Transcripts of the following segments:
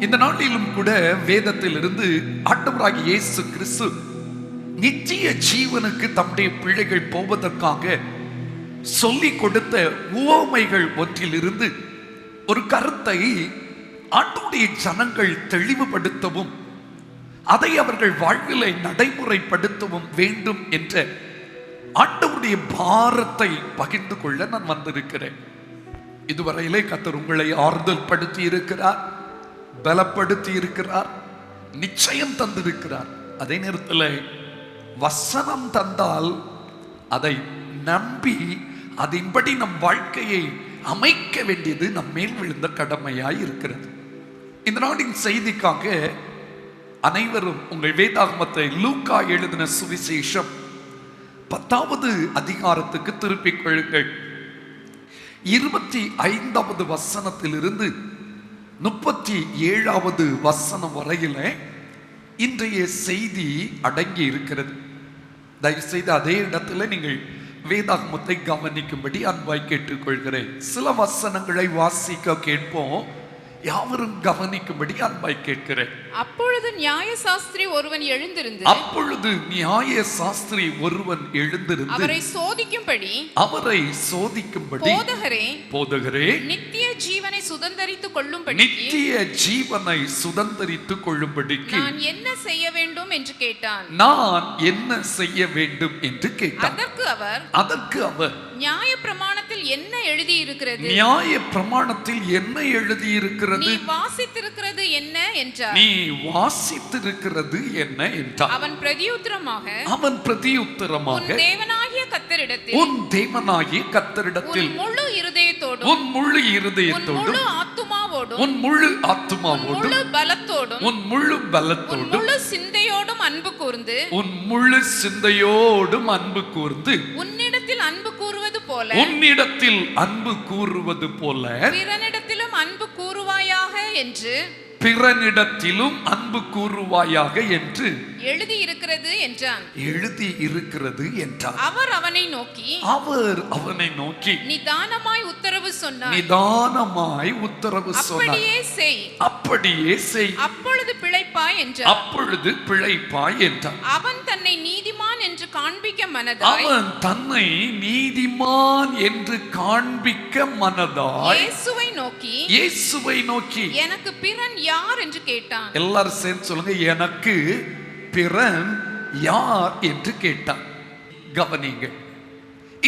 இந்த நாட்டிலும் கூட வேதத்தில் இருந்து ஆண்டவராகிய இயேசு கிறிஸ்து நித்திய ஜீவனுக்கு தம்முடைய பிள்ளைகள் போவதற்காக சொல்லிக் கொடுத்த உவமைகள் ஒன்றிலிருந்து ஒரு கருத்தை ஆண்டவருடைய ஜனங்கள் தெளிவுபடுத்தவும் அதை அவர்கள் வாழ்விலை நடைமுறைப்படுத்தவும் வேண்டும் என்ற ஆண்டவருடைய பாரத்தை பகிர்ந்து கொள்ள நான் வந்திருக்கிறேன். இதுவரையிலே கர்த்தர் உங்களை ஆறுதல் படுத்தி இருக்கிறார், பலப்படுத்தி இருக்கிறார், நிச்சயம் தந்திருக்கிறார். அதே நேரத்தில் வசனம் தந்தால் அதை நம்பி அதன்படி நம் வாழ்க்கையை அமைக்க வேண்டியது நம் மேல் விழுந்த கடமையாய் இருக்கிறது. இந்த நாளின் செய்திக்காக அனைவரும் உங்கள் வேதாகமத்தை லூக்கா எழுதின சுவிசேஷம் 10வது அதிகாரத்துக்கு திருப்பிக் கொள்ளுங்கள். 25வது வசனத்திலிருந்து 37வது வசனம் வரையில இன்றைய செய்தி அடங்கி இருக்கிறது. தயவு செய்து அதே இடத்துல நீங்கள் வேதாகமத்தை கவனிக்கும்படி அன்பாய் கேட்டுக்கொள்கிறேன். சில வசனங்களை வாசிக்க கேட்போம், யாவரும் கவனிக்கும்படி அன்பாய் கேட்கிறேன். அப்பொழுது நியாயசாஸ்திரி ஒருவன் எழுந்திருந்து அவரை சோதிக்கும்படி போதகரே நித்திய ஜீவனை சுதந்தரித்துக் கொள்ளும்படிக்கு நான் என்ன செய்ய வேண்டும் என்று கேட்டான். அதற்கு அவர் நியாயப்பிரமாணத்தில் என்ன எழுதியிருக்கிறது? நீ வாசித்திருக்கிறது என்ன என்றார். அவன் பிரதியுத்தரமாக உன் தேவனாகிய கர்த்தரிடத்தில் முழு இருதயத்தோடும் முழு ஆத்துமாவோடும் முழு பலத்தோடும் முழு சிந்தையோடும் அன்பு கூர்ந்து உன்னிடத்தில் அன்பு கூறுவது போல பிறனிடத்திலும் அன்பு கூறுவாயாக என்று எழுதியிருக்கிறது என்றான். அவர் அவனை நோக்கி நிதானமாய் உத்தரவு சொன்னார். அப்படியே செய். அப்பொழுது பிழைப்பாய் என்றார். அவன் தன்னை நீதிமான் என்று காண்பிக்க மனதாய் இயேசுவை நோக்கி எனக்கு பிறன் யார் என்று கேட்டான். எல்லாரும் சேர்ந்து சொல்லுங்க, எனக்கு பிறன் யார் என்று கேட்டான். கவனிங்க,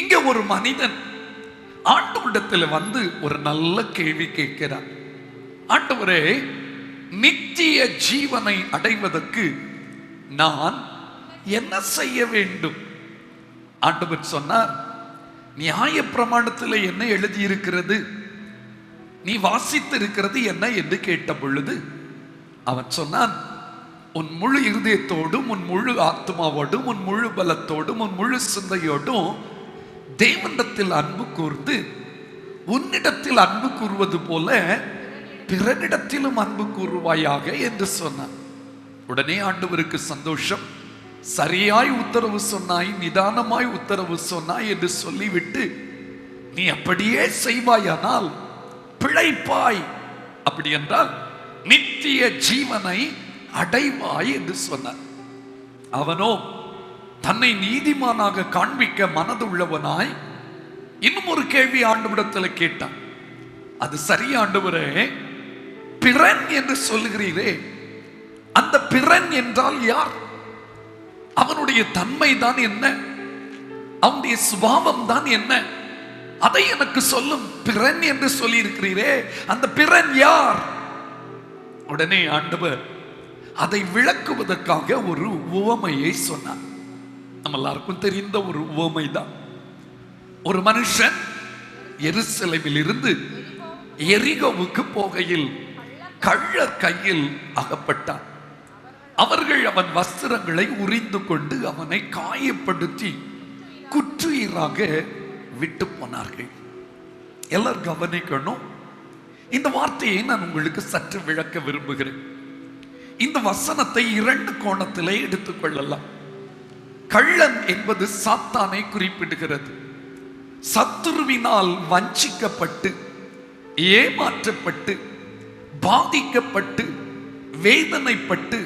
இங்க ஒரு மனிதன் ஆண்டவரிடத்தில் வந்து ஒரு நல்ல கேள்வி கேட்கிறார். ஆண்டவரே, நித்திய ஜீவனை அடைவதற்கு நான் என்ன செய்ய வேண்டும்? ஆண்டவர் சொன்னார், நியாயப்பிரமாணத்தில் என்ன எழுதியிருக்கிறது? நீ வாசித்திருக்கிறது என்ன என்று கேட்ட பொழுது அவன் சொன்னான், உன் முழு இருதயத்தோடும் உன் முழு ஆத்மாவோடும் உன் முழு பலத்தோடும் உன் முழு சிந்தையோடும் தேவனிடத்தில் அன்பு கூர்ந்து உன்னிடத்தில் அன்பு கூறுவது போல பிறனிடத்திலும் அன்பு கூறுவாயாக என்று சொன்னான். உடனே ஆண்டவருக்கு சந்தோஷம். சரியாய் உத்தரவு சொன்னாய், நிதானமாய் உத்தரவு சொன்னாய் என்று சொல்லிவிட்டு நீ அப்படியே செய்வாயானால் பிழைப்பாய், அப்படி என்றால் நித்திய ஜீவனை அடைவாய் என்று சொன்னார். அவனோ தன்னை நீதிமானாக காண்பிக்க மனதுள்ளவனாய் இன்னும் ஒரு கேள்வி ஆண்டவரிடத்தில் கேட்டான். அது சரி ஆண்டவரே, பிறன் என்று சொல்லுகிறீரே, அந்த பிறன் என்றால் யார்? அவனுடைய தன்மை தான் என்ன? அவனுடைய சுபாவம் தான் என்ன? அதை எனக்கு சொல்லும். பிறன் என்று சொல்லி இருக்கிறீரே, அந்த பிறன் யார்? உடனே ஆண்டவர் அதை விளக்குவதற்காக ஒரு உவமையை சொன்னார். நம்ம எல்லாருக்கும் தெரிந்த ஒரு உவமை தான். ஒரு மனுஷன் எருசலேமில் இருந்து எரிகோவுக்கு போகையில் கள்ளர் கையில் அகப்பட்டான். அவர்கள் அவன் வஸ்திரங்களை உரிந்து கொண்டு அவனை காயப்படுத்தி குற்றுயிராக விட்டு போனார்கள். எல்லாரும் கவனிக்கணும். இந்த வார்த்தையை நான் உங்களுக்கு சற்று விளக்க விரும்புகிறேன். இந்த வசனத்தை 2 கோணத்திலே எடுத்துக்கொள்ளலாம். கள்ளன் என்பது சாத்தானை குறிப்பிடுகிறது. சத்துருவினால் வஞ்சிக்கப்பட்டு ஏமாற்றப்பட்டு பாதிக்கப்பட்டு வேதனைப்பட்டு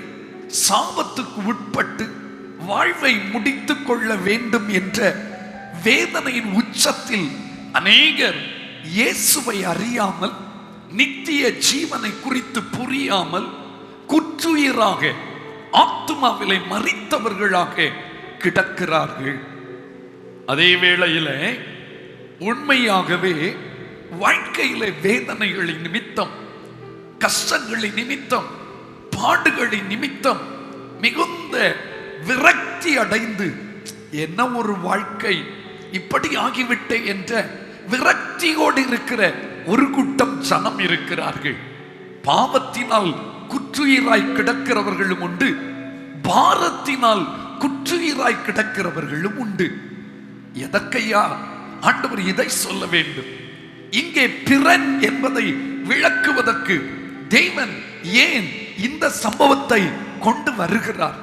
சாபத்துக்கு உட்பட்டு வாழ்வை முடித்துக் கொள்ள வேண்டும் என்ற வேதனையின் உச்சத்தில் அநேகர் இயேசுவை அறியாமல், நித்திய ஜீவனை குறித்து புரியாமல் குற்றுயிராக ஆத்துமாவிலே மரித்தவர்களாக கிடக்கிறார்கள். அதே வேளையில உண்மையாகவே வாழ்க்கையிலே வேதனைகளின் நிமித்தம், கஷ்டங்களின் நிமித்தம், பாடுகளின் நிமித்தம் மிகுந்த விரக்தி அடைந்து, என்ன ஒரு வாழ்க்கை, இப்படி ஆகிவிட்டே என்ற விரக்தியோடு இருக்கிற ஒரு கூட்டம் ஜனம் இருக்கிறார்கள். பாவத்தினால் குற்றுயிராய் கிடக்கிறவர்களும் உண்டு, பாரத்தினால் குற்றுயிராய் கிடக்கிறவர்களும் உண்டு. எதற்கையா ஆண்டவர் இதை சொல்ல வேண்டும்? இங்கே பிறன் என்பதை விளக்குவதற்கு தேவன் ஏன் இந்த சம்பவத்தை கொண்டு வருகிறார்?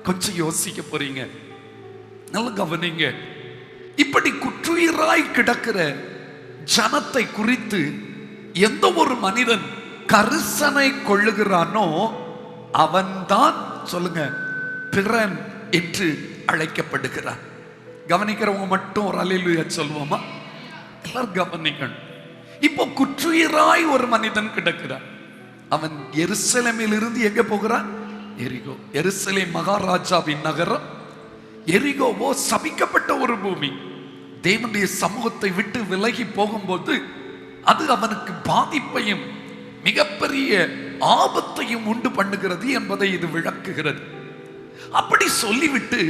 கொஞ்சம் யோசிக்க போறீங்க, நல்ல கவனிங்க. இப்படி குற்றுயிராய் கிடக்கிற ஜனத்தை குறித்து எந்த ஒரு மனிதன் கரிசனை கொள்ளுகிறானோ அவன்தான், சொல்லுங்க, பிறன் என்று அழைக்கப்படுகிறான். கவனிக்கிறவங்க மட்டும் ஒரு அல்லேலூயா சொல்லுவோமா? எல்லாரும் கவனிக்கணும். இப்போ குற்றுயிராய் ஒரு மனிதன் கிடக்கிறான். அவன் எருசலேமில் இருந்து எங்க போகிறான்? எரிகோ. எருசலேம் மகாராஜாவின் நகரம். எரிகோவோ சபிக்கப்பட்ட ஒரு பூமி. தேவனுடைய சமூகத்தை விட்டு விலகி போகும்போது அது அவனுக்கு பாதிப்பையும் மிகப்பெரிய ஆபத்தையும் உண்டு பண்ணுகிறது என்பதை இது விளக்குகிறது. அப்படி சொல்லிவிட்டு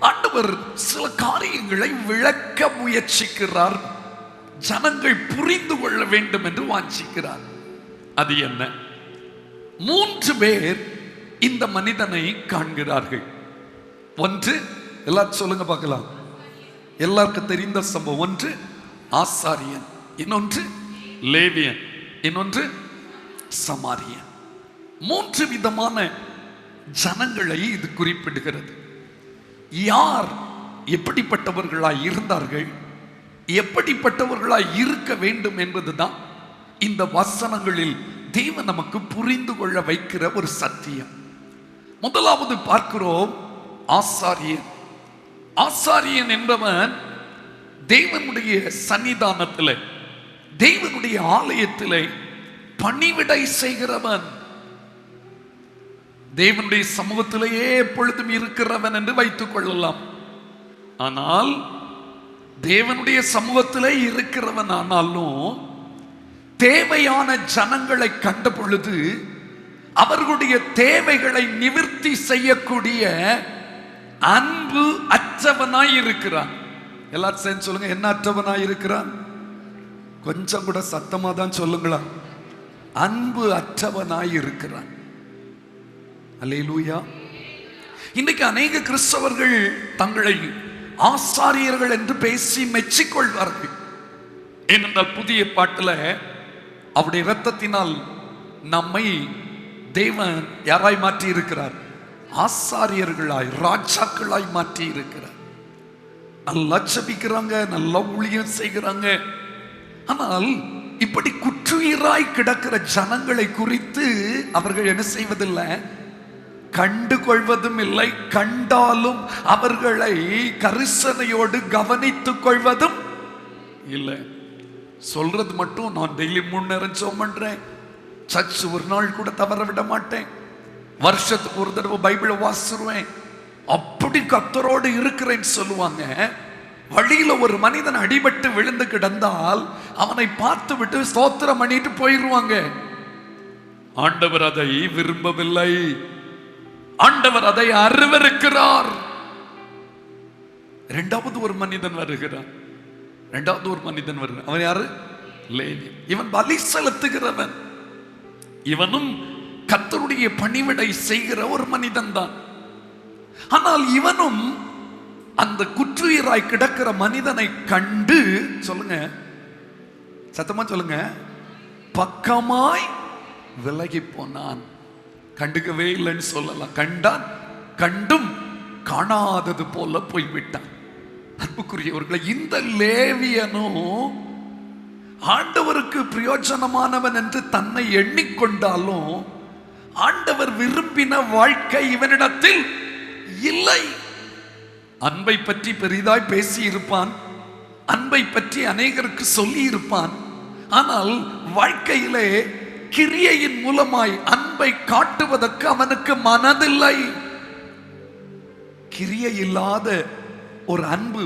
ஆண்டவர் சில காரியங்களை விளக்க முயற்சிக்கிறார். ஜனங்கள் புரிந்து கொள்ள வேண்டும் என்று வாஞ்சிக்கிறார். அது என்ன? 3 பேர் இந்த மனிதனை காண்கிறார்கள். ஒன்று, எல்லாரும் சொல்லுங்க பார்க்கலாம், எல்லாருக்கும் தெரிந்த சம்பவம். ஒன்று ஆசாரியன், இன்னொன்று லேவியன், இன்னொன்று சமாரியன். 3 விதமான ஜனங்களை இது குறிப்பிடுகிறது. யார் எப்படிப்பட்டவர்களாய் இருந்தார்கள், எப்படிப்பட்டவர்களாய் இருக்க வேண்டும் என்பதுதான் இந்த வசனங்களில் தேவன் நமக்கு புரிந்து கொள்ள வைக்கிற ஒரு சத்தியம். முதலாவது பார்க்கிறோம், ஆசாரியன். ஆசாரியன் என்பவன் தேவனுடைய சன்னிதானத்தில், தேவனுடைய ஆலயத்தில் பணிவிடை செய்கிறவன், தேவனுடைய சமூகத்திலேயே எப்பொழுதும் இருக்கிறவன் என்று வைத்துக் கொள்ளலாம். ஆனால் தேவனுடைய சமூகத்திலே இருக்கிறவன் ஆனாலும் தேவையான ஜனங்களை கண்ட பொழுது அவர்களுடைய தேவைகளை நிவர்த்தி செய்யக்கூடிய அன்பு அற்றவனாய் இருக்கிறான். எல்லாரும் சேர்ந்து சொல்லுங்க, என்ன அற்றவனாய் இருக்கிறான்? கொஞ்சம் கூட சத்தமா தான் சொல்லுங்களா. அன்பு அற்றவனாய் இருக்கிறான். அல்லேலூயா. இன்னைக்கு அநேக கிறிஸ்தவர்கள் தங்களை ஆசாரியர்கள் என்று பேசி மெச்சிக்கொள்வார்கள். ஏனென்றால் புதிய பாட்டுல அவருடைய இரத்தத்தினால் நம்மை தேவன் யாராய் மாற்றி இருக்கிறார்? ஆசாரியர்களாய், ராஜாக்களாய் மாற்றி இருக்கிறார். நல்லா ஜெபிக்கிறாங்க, நல்லா ஊழியம் செய்கிறாங்க. ஆனால் இப்படி குற்றுயிராய் கிடக்கிற ஜனங்களை குறித்து அவர்கள் என்ன செய்வதில்லை, கண்டு கொள்வதும் இல்லை. கண்டாலும் அவர்களை கரிசனையோடு கவனித்துக் கொள்வதும் இல்லை. சொல்றது மட்டும், நான் டெய்லி 3 நேரம் ஜெபம் பண்றேன், சர்ச் ஒரு நாள் கூட தவற விட மாட்டேன், வருஷத்துக்கு ஒரு தடவை பைபிளை வாசிடுவேன், அப்படி கர்த்தரோடு இருக்கிறேன்னு சொல்லுவாங்க. வழியில ஒரு மனிதன் அடிபட்டு விழுந்து கிடந்தால் அவனை பார்த்து விட்டு ஸ்தோத்திரம் பண்ணிட்டு போயிடுவாங்க. ஆண்டவர் அதை விரும்பவில்லை. ஆண்டவர் அதை அருவருக்கிறார். இரண்டாவது ஒரு மனிதன் வருகிறான். அவன் யாரு? லேவியன். இவன் பலி செலுத்துகிறவன். இவனும் கர்த்தருடைய பணிவிடை செய்கிற ஒரு மனிதன் தான். ஆனால் இவனும் அந்த குற்றுயிராய் கிடக்கிற மனிதனை கண்டு, சொல்லுங்க, சத்தமா சொல்லுங்க, பக்கமாய் விலகி போனான். கண்டுக்கவே இல்லைன்னு சொல்லலாம். கண்டான், கண்டும் காணாதது போல போய்விட்டான். அன்புக்குரியவர்களை, இந்த லேவியனும் ஆண்டவருக்கு பிரயோஜனமானவன் என்று தன்னை எண்ணிக்கொண்டாலும் ஆண்டவர் விரும்பின வாழ்க்கை இவனிடத்தில் இல்லை. அன்பை பற்றி பெரிதாய் பேசி இருப்பான், அன்பை பற்றி அநேகருக்கு சொல்லி இருப்பான். ஆனால் வாழ்க்கையிலே கிரியையின் மூலமாய் அன்பை காட்டுவதற்கு அவனுக்கு மனதில்லை. கிரியை இல்லாத ஒரு அன்பு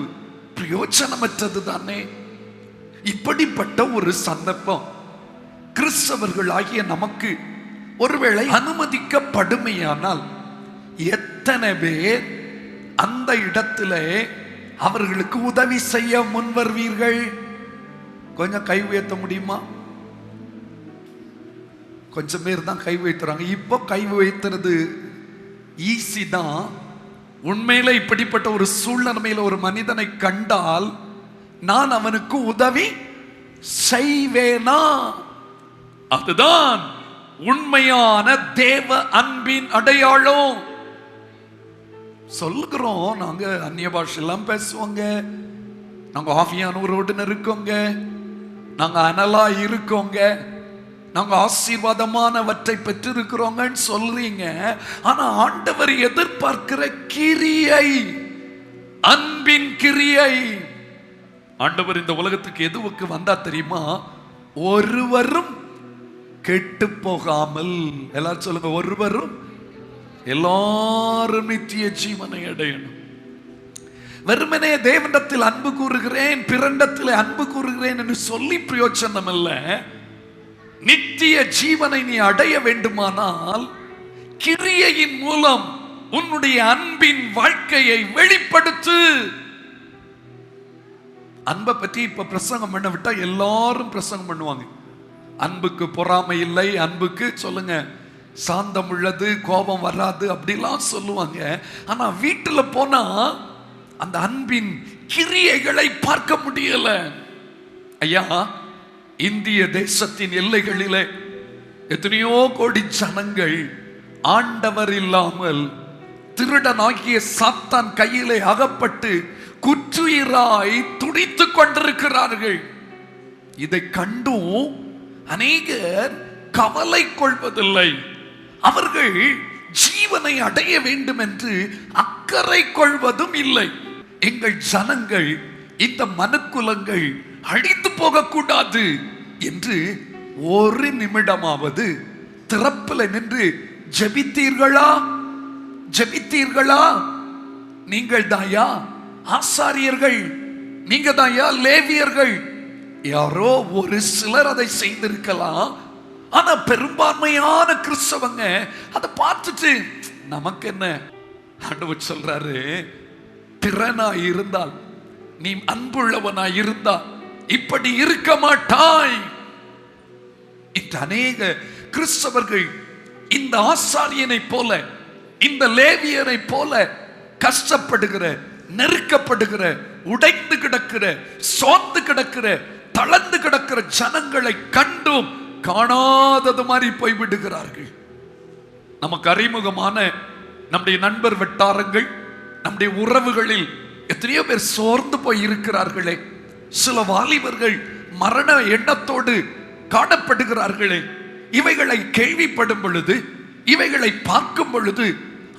பிரயோஜனமற்றது தானே. இப்படிப்பட்ட ஒரு சந்தர்ப்பம் கிறிஸ்தவர்களாகிய நமக்கு ஒருவேளை அனுமதிக்கப்படுமையானால் எத்தனை பேர் அந்த இடத்திலே அவர்களுக்கு உதவி செய்ய முன் வருவீர்கள்? கொஞ்சம் கை உயர்த்த முடியுமா? கொஞ்சம் பேர் தான் கை வைத்துறாங்க. இப்போ கை வைத்துறது ஈஸி தான். உண்மையில இப்படிப்பட்ட ஒரு சூழ்நிலையில ஒரு மனிதனை கண்டால் நான் அவனுக்கு உதவி செய்வேனா? அதுதான் உண்மையான தேவ அன்பின் அடையாளம். சொல்லுகிறோம், நாங்க அந்நிய பாஷெல்லாம் பேசுவோங்க, நாங்க ஆவியானவரோடு இருக்கோங்க, நாங்க அனலா இருக்கோங்க, நாங்க ஆசீர்வாதமானவற்றை பெற்றிருக்கிறோங்கன்னு சொல்றீங்க. ஆனா ஆண்டவர் எதிர்பார்க்கிற கிரியை, அன்பின் கிரியை. ஆண்டவர் இந்த உலகத்துக்கு எதுவுக்கு வந்தா தெரியுமா? ஒருவரும் கெட்டு போகாமல், எல்லாரும் சொல்லுங்க, ஒருவரும், எல்லாரும் நித்திய ஜீவனை அடையணும். வெறுமனே தேவனிடத்தில் அன்பு கூறுகிறேன், பிறனிடத்தில் அன்பு கூறுகிறேன் என்று சொல்லி பிரயோஜனம் அல்ல. நித்திய ஜீவனை நீ அடைய வேண்டுமானால் கிரியையின் மூலம் உன்னுடைய அன்பின் வாழ்க்கையை வெளிப்படுத்து. அன்பை பற்றி இப்ப பிரசங்கம் பண்ண விட்டா எல்லாரும் பிரசங்கம் பண்ணுவாங்க. அன்புக்கு பொறாமை இல்லை, அன்புக்கு சொல்லுங்க சாந்தம் உள்ளது, கோபம் வராது, அப்படிலாம் சொல்லுவாங்க. ஆனா வீட்டுல போனா அந்த அன்பின் கிரியைகளை பார்க்க முடியல. ஐயா, இந்திய தேசத்தின் எல்லைகளிலே எத்தனையோ கோடி ஜனங்கள் ஆண்டவர் இல்லாமல் திருடனாகிய சாத்தான் கையிலே அகப்பட்டு குற்றுயிராய் துடித்துக் கொண்டிருக்கிறார்கள். இதை கண்டும் அநேகர் கவலை கொள்வதில்லை. அவர்கள் ஜீவனை அடைய வேண்டும் என்று அக்கறை கொள்வதும் இல்லை. எங்கள் ஜனங்கள், இந்த மனுக்குலங்கள் அழித்து போகக்கூடாது என்று ஒரு நிமிடமாவது திறப்பில் நின்று ஜெபித்தீர்களா? ஜெபித்தீர்களா? நீங்கள் தாயா ஆசாரியர்கள், நீங்க தாயா லேவியர்கள். யாரோ ஒரு சிலர் அதை செய்திருக்கலாம். ஆனா பெரும்பான்மையான கிறிஸ்தவங்க அதை பார்த்துட்டு நமக்கு என்ன? ஆண்டவர் சொல்றாரு, திறனாய் இருந்தால், நீ அன்புள்ளவனாய் இருந்தால் இப்படி இருக்க மாட்டாய். இந்த அநேக கிறிஸ்தவர்கள் இந்த ஆசாரியனை போல, இந்த லேவியரை போல கஷ்டப்படுகிற, நெருக்கப்படுகிற, உடைந்து கிடக்கிற, சோர்ந்து கிடக்கிற, தளர்ந்து கிடக்கிற ஜனங்களை கண்டும் காணாதது மாதிரி போய்விடுகிறார்கள். நமக்கு அறிமுகமான நம்முடைய நண்பர் வட்டாரங்கள், நம்முடைய உறவுகளில் எத்தனையோ பேர் சோர்ந்து போய் இருக்கிறார்களே. சில வாலிபர்கள் மரண எண்ணத்தோடு காணப்படுகிறார்களே. இவைகளை கேள்விப்படும் பொழுது, இவைகளை பார்க்கும் பொழுது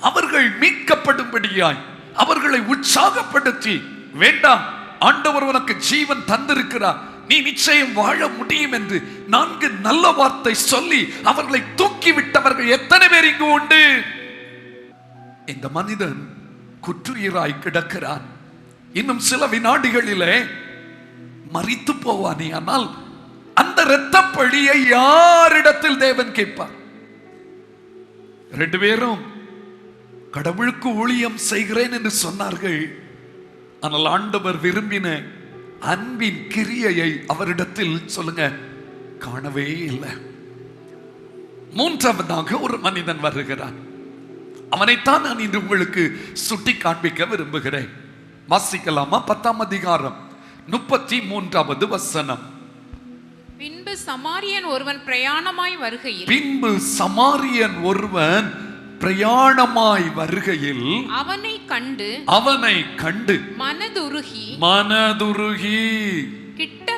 அவர்கள் மீட்கப்படும்படியாய் அவர்களை உற்சாகப்படுத்தி, வேண்டாம், ஆண்டவர் உனக்கு ஜீவன் தந்திருக்கிறார், நீ நிச்சயம் வாழ முடியும் என்று 4 நல்ல வார்த்தை சொல்லி அவர்களை தூக்கி விட்டவர்கள் எத்தனை பேர் இங்கு உண்டு? இந்த மனிதன் குற்றுயிராய் கிடக்கிறான். இன்னும் சில வினாடிகளிலே மரித்து போவானே. ஆனால் அந்த இரத்த பழியை யாரிடத்தில் தேவன் கேட்பார்? 2 பேரும் கடவுளுக்கு ஊழியம் செய்கிறேன் என்று சொன்னார்கள். ஆனால் ஆண்டவர் விரும்பின அன்பின் கிரியையை அவரிடத்தில் சொல்லுங்க காணவே இல்லை. 3ஆவதாக ஒரு மனிதன் வருகிறான். அவனைத்தான் நான் இன்று உங்களுக்கு சுட்டி காண்பிக்க விரும்புகிறேன். வாசிக்கலாமா? 10ஆம் அதிகாரம் 33வது வசனம். பின்பு சமாரியன் ஒருவன் பிரயாணமாய் வருகையில், பின்பு சமாரியன் ஒருவன் பிரயாணமாய் வருகையில் அவனை கண்டு மனதுருகி கிட்ட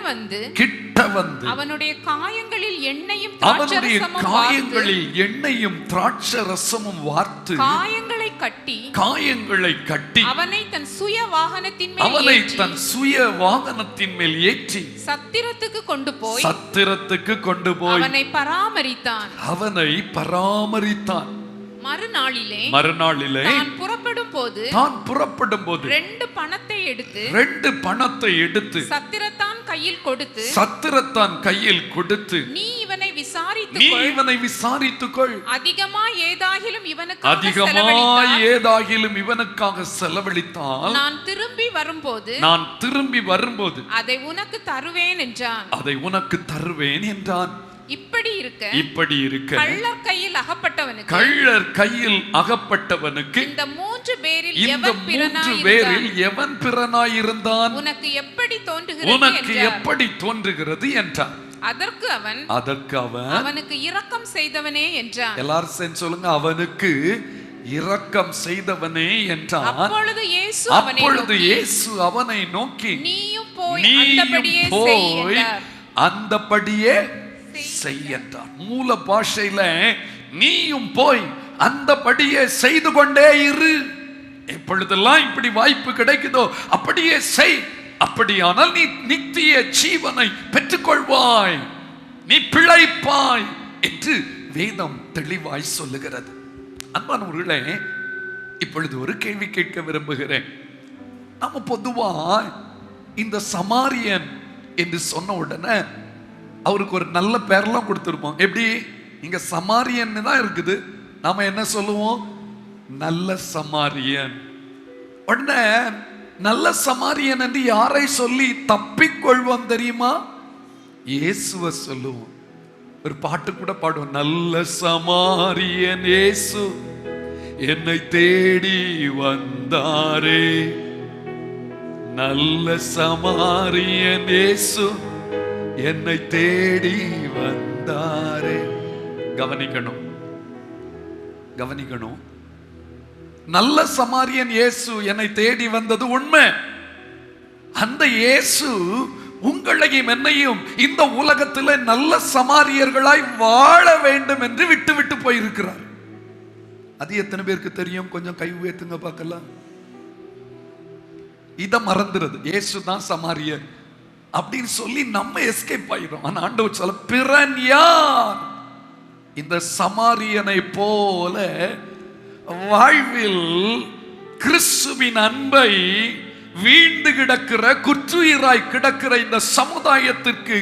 கிட்ட வந்து அவனுடைய காயங்களில் எண்ணெயும் அவனுடைய திராட்சரசமும் காயங்களில் எண்ணெயும் திராட்சரசமும் வார்த்து காயங்களை கட்டி அவனை தன் சுய வாகனத்தின் மேல் ஏற்றி சத்திரத்துக்கு கொண்டு போய் அவனை பராமரித்தான். மறுநாளிலே தான் புறப்படும் போது ரெண்டு பணத்தை எடுத்து சத்திரத்தான் கையில் கொடுத்து நீ இவனை விசாரித்துக்கொள், அதிகமாய் ஏதாகிலும் இவனுக்காக செலவழித்தால் நான் திரும்பி வரும்போது அதை உனக்கு தருவேன் என்றான். இப்படி இருக்க கள்ளர் கையில் அகப்பட்டவனுக்கு இந்த மூன்று பேரில் எவன் பிறனாயிருந்தான், உனக்கு எப்படி தோன்றுகிறது என்றான். அதற்கு அவன் அவனுக்கு இரக்கம் செய்தவனே என்றான். எல்லாரும் சேர்ந்து சொல்லுங்க, அவனுக்கு இரக்கம் செய்தவனே என்றான். அப்பொழுது இயேசு அவனை நோக்கி நீயும் போய் அந்தபடியே செய் என்றார். மூல பாஷையில நீயும் போய் அந்தபடியே செய்து கொண்டே இரு. எப்பொழுதெல்லாம் இப்படி வாய்ப்பு கிடைக்குதோ அப்படியே செய். அப்படியானால் நீ நித்திய ஜீவனை பெற்றுக்கொள்வாய், நீ பிழைப்பாய் என்று வேதம் தெளிவாய் சொல்லுகிறது. அன்பானவர்களே, இப்பொழுது ஒரு கேள்வி கேட்க விரும்புகிறேன். நம்ம பொதுவா இந்த சமாரியன் என்று சொன்ன உடனே அவருக்கு ஒரு நல்ல பேரெல்லாம் கொடுத்துருப்போம். எப்படி? இங்க சமாரியன் தான் இருக்குது, நாம என்ன சொல்லுவோம்? நல்ல சமாரியன். உடனே நல்ல சமாரியன் என்று யாரை சொல்லி தப்பிக்கொள்வோம் தெரியுமா? இயேசுவை சொல்லுவோம். ஒரு பாட்டு கூட பாடுவோம், நல்ல சமாரியன் இயேசு என்னை தேடி வந்தாரே, நல்ல சமாரியன் இயேசு என்னை தேடி வந்தாரே. கவனிக்கணும். நல்ல சமாரியன் இயேசு என்னை தேடி வந்தது உண்மை. அந்த இயேசு உங்களையும் என்னையும் இந்த உலகத்தில் நல்ல சமாரியர்களாய் வாழ வேண்டும் என்று விட்டு போயிருக்கிறார். அது எத்தனை பேருக்கு தெரியும்? கொஞ்சம் கை உயர்த்துங்க பார்க்கலாம். இத மறந்துறது, இயேசு தான் சமாரியர் அப்படின்னு சொல்லி நம்ம எஸ்கேப் ஆயிடும். ஆனா ஆண்டவர் சொல்ல, பிறன் யார் இந்த சமாரியனை போல வாழ்வில் கிறிஸ்துவின் அன்பை வீழ்ந்து கிடக்கிற குற்றுயிராய் கிடக்கிற இந்த சமுதாயத்திற்கு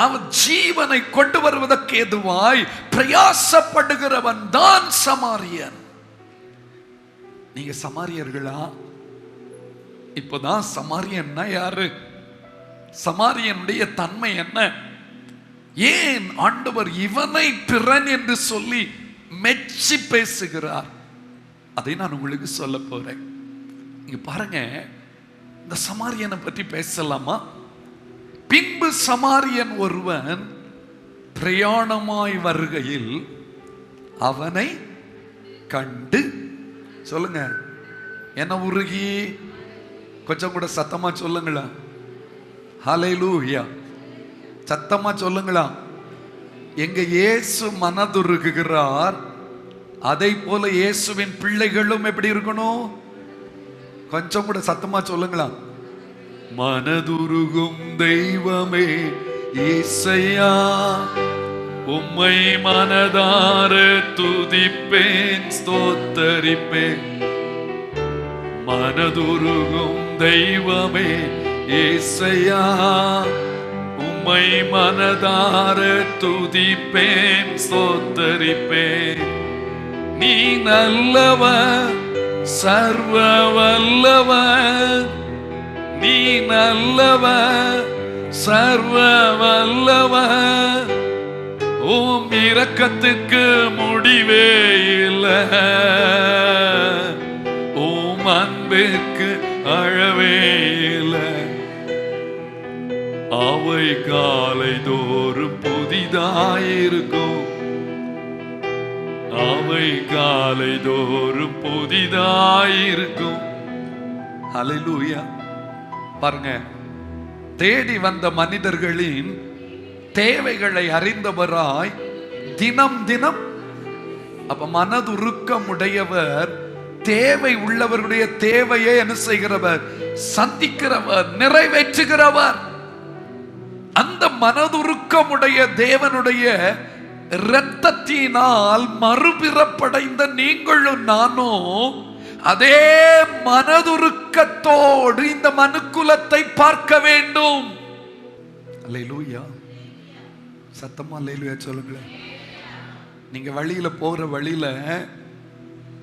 அவன் ஜீவனை கொண்டு வருவதற்கு ஏதுவாய் பிரயாசப்படுகிறவன் தான் சமாரியன். நீங்க சமாரியர்களா? இப்போதான் சமாரியன்னா யாரு, சமாரியனுடைய தன்மை என்ன, ஏன் ஆண்டவர் இவனை பிறன் என்று சொல்லி மெச்சி பேசுகிறார், அதை நான் உங்களுக்கு சொல்ல போறேன். இங்க பாருங்க, இந்த சமாரியனை பற்றி பேசலாமா? பின்பு சமாரியன் ஒருவன் பிரயாணமாய் வருகையில் அவனை கண்டு, சொல்லுங்க, என்ன உருகி, கொஞ்சம் கூட சத்தமா சொல்லுங்களா, ஹல்லேலூயா, சத்தமா சொல்லுங்களா. எங்க இயேசு மனதுருகுகிறார், அதை போல இயேசுவின் பிள்ளைகளும் எப்படி இருக்கணும்? கொஞ்சம் கூட சத்தமா சொல்லுங்களா. மனதுருகும் தெய்வமே இயேசையா, உம்மை மனதார துதிப்பேன் ஸ்தோத்தரிப்பேன். மனதுருகும் தெய்வமே இயேசையா, உம்மை மனதார துதிப்பேன் ஸ்தோத்தரிப்பேன். நீ நல்லவர், சர்வ வல்லவர், நீ நல்லவர், சர்வ வல்லவர். உம் இரக்கத்துக்கு முடிவே இல்லை, உம் அன்பிற்கு அளவே இல்லை. அவை காலை தோறும் புதிதாயிருக்கும், அவை காலை தோறும் புதிதாயிருக்கும். ஹல்லேலூயா. பாருங்க, தேடி வந்த மனிதர்களின் தேவைகளை அறிந்தவராய் தினம் தினம். அப்ப மனதுருக்கமுடையவர் தேவை உள்ளவர்களுடைய தேவையை என்ன செய்கிறவர்? சந்திக்கிறவர், நிறைவேற்றுகிறவர். அந்த மனதுருக்கமுடைய தேவனுடைய இரத்தத்தினால் மறுபிறப்படைந்த நீங்களும் நானும் அதே மனதுருக்கத்தோடு இந்த மனுக்குலத்தை பார்க்க வேண்டும். அல்லேலூயா. சத்தமா அல்லேலூயா சொல்லுங்களேன். நீங்க வழியில போற வழியில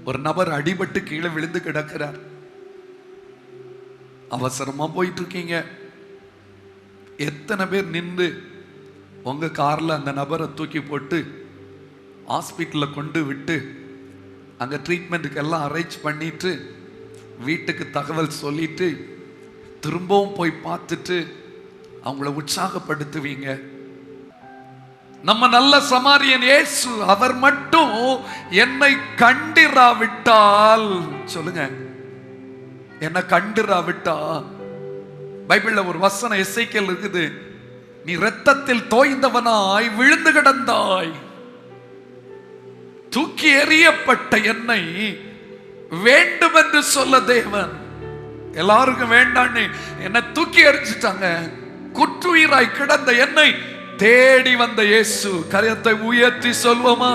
ஒரு நபர் அடிபட்டு கீழே விழுந்து கிடக்கிறார். அவசரமா போயிட்டு இருக்கீங்க. எத்தனை பேர் நின்று உங்க கார்ல அந்த நபரை தூக்கி போட்டு ஹாஸ்பிட்டல்ல கொண்டு விட்டு அங்க ட்ரீட்மெண்ட்டுக்கு எல்லாம் அரேஞ்ச் பண்ணிட்டு வீட்டுக்கு தகவல் சொல்லிட்டு திரும்பவும் போய் பார்த்துட்டு அவங்கள உற்சாகப்படுத்துவீங்க. நம்ம நல்ல சமாரியன் இயேசு அவர் மட்டும் என்னை கண்டிராவிட்டால், சொல்லுங்க, என்னை கண்டிராவிட்டா, பைபிள்ல ஒரு வசனம் எசேக்கியேல் இருக்குது, நீ இரத்தத்தில் தோய்ந்தவனாய் விழுந்து கிடந்தாய், தூக்கி எறியப்பட்ட என்னை வேண்டும் என்று சொல்ல தேவன். எல்லாருக்கும் வேண்டான்னு என்னை தூக்கி எறிஞ்சிட்டாங்க. குற்றுயிராய் கிடந்த என்னை தேடி வந்த இயேசு. கரத்தை உயர்த்தி சொல்வோமா?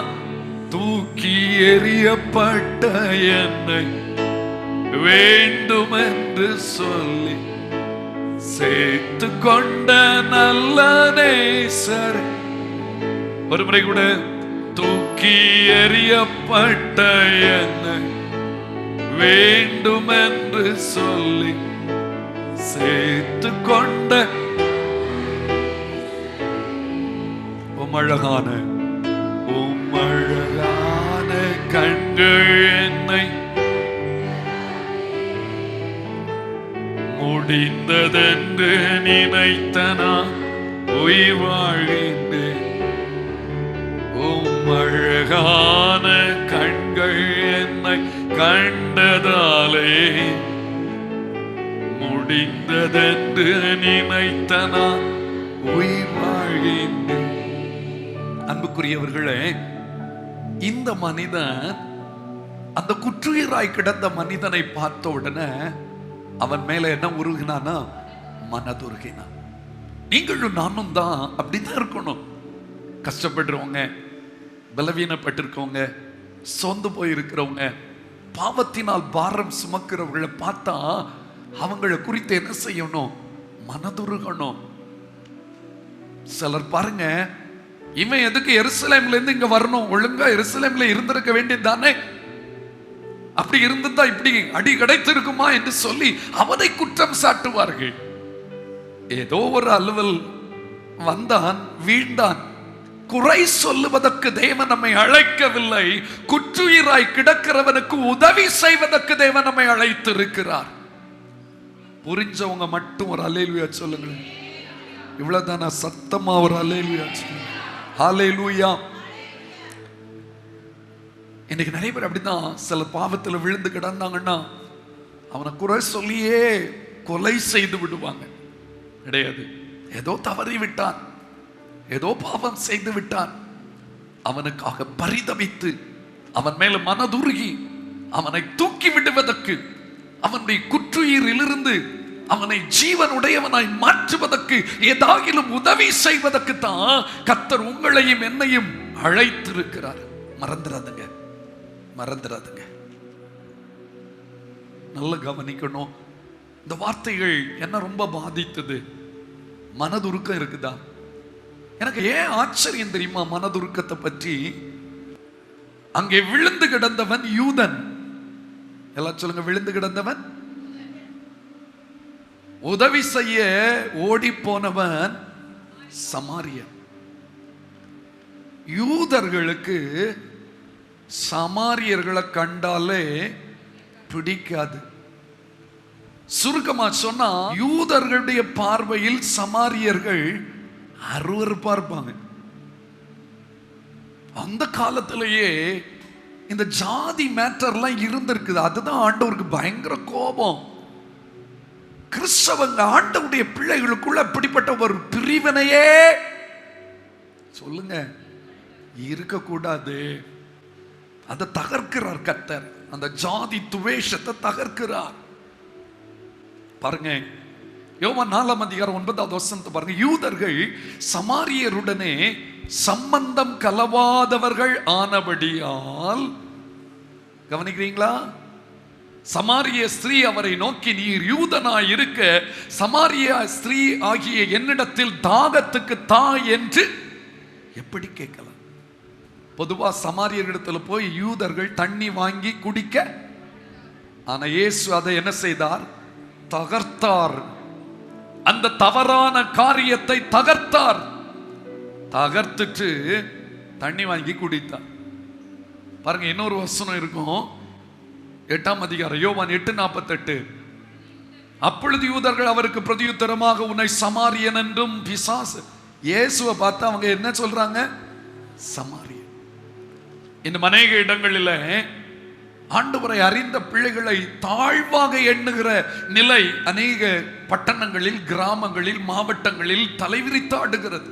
தூக்கி எறியப்பட்ட என்னை வேண்டும் என்று சொல்லி சேர்த்து கொண்ட நல்ல நேசர். ஒரு முறை கூட, தூக்கி எறியப்பட்ட என்னை வேண்டும் என்று சொல்லி சேர்த்து கொண்ட உமழகான கண்கள் என்னை முடிந்ததென்று நினைத்தனா உயிர் வாழ்கின்றேன். உமழகான கண்கள் என்னை கண்டதாலே முடிந்ததென்று நினைத்தனா உயிர் வாழ்கின்றேன். அன்புக்குரியவர்களே, இந்த மனிதன் அந்த குற்றுயிராய் கிடந்த மனிதனை பார்த்த உடனே அவன் மேல என்ன உருகினானா? மனதுருகினான். நீங்களும் நானும் தான் அப்படிதான் இருக்கணும். கஷ்டப்படுறவங்க, பலவீனப்பட்டிருக்கவங்க, சொந்து போயிருக்கிறவங்க, பாவத்தினால் பாரம் சுமக்கிறவர்களை பார்த்தா அவங்களை குறித்து என்ன செய்யணும்? மனதுருகணும். சிலர் பாருங்க, இவன் எதுக்கு எருசலேம்ல இருந்து இங்க வரணும்? ஒழுங்கா எருசலேம்ல இருந்திருக்க வேண்டியது தானே. அப்படி இருந்துட்டா இப்படி அடி கிடைத்திருக்குமா என்று சொல்லி அவனை குற்றம் சாட்டுவார்கள். ஏதோ ஒரு அலுவல் வந்தான், வீழ்ந்தான், குறை சொல்லுவதற்கு தேவன் நம்மை அழைக்கவில்லை. குற்றுயிராய் கிடக்கிறவனுக்கு உதவி செய்வதற்கு தேவன் நம்மை அழைத்திருக்கிறார். புரிஞ்சவங்க மட்டும் ஒரு அல்லேலூயா சொல்லுங்களேன். இவ்வளவுதானா? சத்தமா ஒரு அல்லேலூயா சொல்லுங்க. ஹல்லேலூயா. இன்னைக்கு நிறைய பேர் அப்படிதான். சில பாவத்தில் விழுந்து கிடந்தாங்கன்னா அவனை குறை சொல்லியே கொலை செய்து விடுவாங்க. கிடையாது, ஏதோ தவறி விட்டான், ஏதோ பாவம் செய்து விட்டான், அவனுக்காக பரிதபித்து அவன் மேல மனதுருகி அவனை தூக்கி விடுவதற்கு, அவனுடைய குற்றுயிரிலிருந்து அவனை ஜீவனுடையவனாய் மாற்றுவதற்கு, ஏதாகிலும் உதவி செய்வதற்கு தான் கர்த்தர் உங்களையும் என்னையும் அழைத்திருக்கிறார். மறந்துடாதுங்க, மறந்துடாதுங்க. நல்ல கவனிக்கணும். இந்த வார்த்தைகள் என்ன ரொம்ப பாதித்தது. மனதுருக்கம் இருக்குதா? எனக்கு ஏன் ஆச்சரியம் தெரியுமா மனதுருக்கத்தை பற்றி? அங்கே விழுந்து கிடந்தவன் யூதன். எல்லாம் சொல்லுங்க, விழுந்து கிடந்தவன். உதவி செய்ய ஓடி போனவன் சமாரியன். யூதர்களுக்கு சமாரியர்களை கண்டாலே பிடிக்காது. சுருக்கமா சொன்னா, யூதர்களுடைய பார்வையில் சமாரியர்கள் அருவருப்பா இருப்பாங்க. அந்த காலத்திலேயே இந்த ஜாதி மேட்டர்லாம் இருந்திருக்குது. அதுதான் ஆண்டவருக்கு பயங்கர கோபம். கிறிஸ்தவங்க ஆண்டவருடைய பிள்ளைகளுக்குள்ள அப்படிப்பட்ட ஒரு பிரிவினையே சொல்லுங்க, இருக்கக்கூடாது. அதை தகர்க்கிறார் கர்த்தர். அந்த ஜாதி துவேஷத்தை தகர்க்கிறார். பாருங்க, யோவான் 4:9 பாருங்க. யூதர்கள் சமாரியருடனே சம்பந்தம் கலவாதவர்கள் ஆனபடியால், கவனிக்கிறீங்களா? சமாரிய ஸ்திரீ அவரை நோக்கி, நீர் யூதனாய் இருக்க சமாரிய ஸ்திரீ ஆகிய என்னிடத்தில் தாகத்துக்கு தா என்று எப்படி கேட்கலாம்? பொதுவா சமாரியரிடத்துல போய் யூதர்கள் தண்ணி வாங்கி குடிக்க, ஆனா இயேசு அதை என்ன செய்தார்? தகர்த்தார். அந்த தவறான காரியத்தை தகர்த்தார். தகர்த்துட்டு தண்ணி வாங்கி குடித்தார். பாருங்க, இன்னொரு வசனம் இருக்கும், 8 யோவான் 8:48. அப்பொழுது யூதர்கள் அவருக்கு பிரதியுத்தரமாக, உன்னை சமாரியன் என்றும் பிசாசு. இயேசுவை பார்த்து அவங்க என்ன சொல்றாங்க? சமாரியன். இன்னும் அநேக இடங்களில் ஆண்டவரை அறிந்த பிள்ளைகளை தாழ்வாக எண்ணுகிற நிலை அநேக பட்டணங்களில், கிராமங்களில், மாவட்டங்களில் தலைவிரித்தாடுகிறது.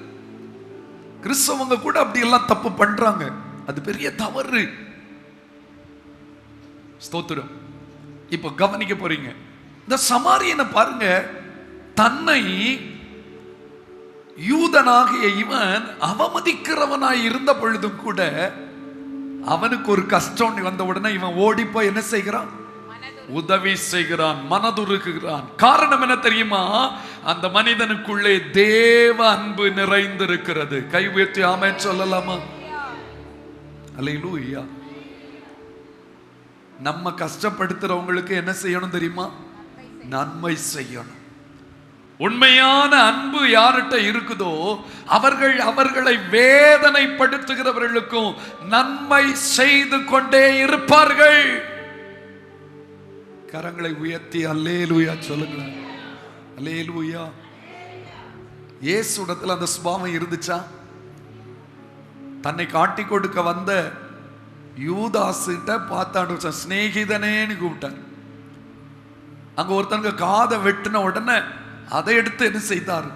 கிறிஸ்தவங்க கூட அப்படி எல்லாம் தப்பு பண்றாங்க. அது பெரிய தவறு. ஸ்தோத்திரம். இப்ப கவனிக்க போறீங்க. இந்த சமாரியனை பாருங்க, தன்னை யூதனாகிய இவன் அவமதிக்கிறவனாய் இருந்த பொழுதும் கூட அவனுக்கு ஒரு கஷ்டம் வந்த உடனே இவன் ஓடி போய் என்ன செய்கிறான்? உதவி செய்கிறான், மனதுருகுகிறான். காரணம் என்ன தெரியுமா? அந்த மனிதனுக்குள்ளே தேவ அன்பு நிறைந்திருக்கிறது. கை உயர்த்தி ஆமென் சொல்லலாமா? அல்லேலூயா. நம்ம கஷ்டப்படுத்துறவங்களுக்கு என்ன செய்யணும் தெரியுமா? நன்மை செய்யணும். உண்மையான அன்பு யார்கிட்ட இருக்குதோ அவர்களை வேதனைப்படுத்துகிறவர்களுக்கும் நன்மை செய்து கொண்டே இருப்பார்கள். கரங்களை உயர்த்தி அல்லேலூயா சொல்லுங்களேன். அல்லேலூயா. இயேசுவிடத்தில் அந்த சுபாவம் இருந்துச்சா? தன்னை காட்டி கொடுக்க வந்த யூதாஸ்கிட்ட பார்த்தாண்டு சிநேகிதனேன்னு கூப்பிட்டார். அங்க ஒருத்தங்க காதை வெட்டின உடனே அதை எடுத்து என்ன செய்தார்?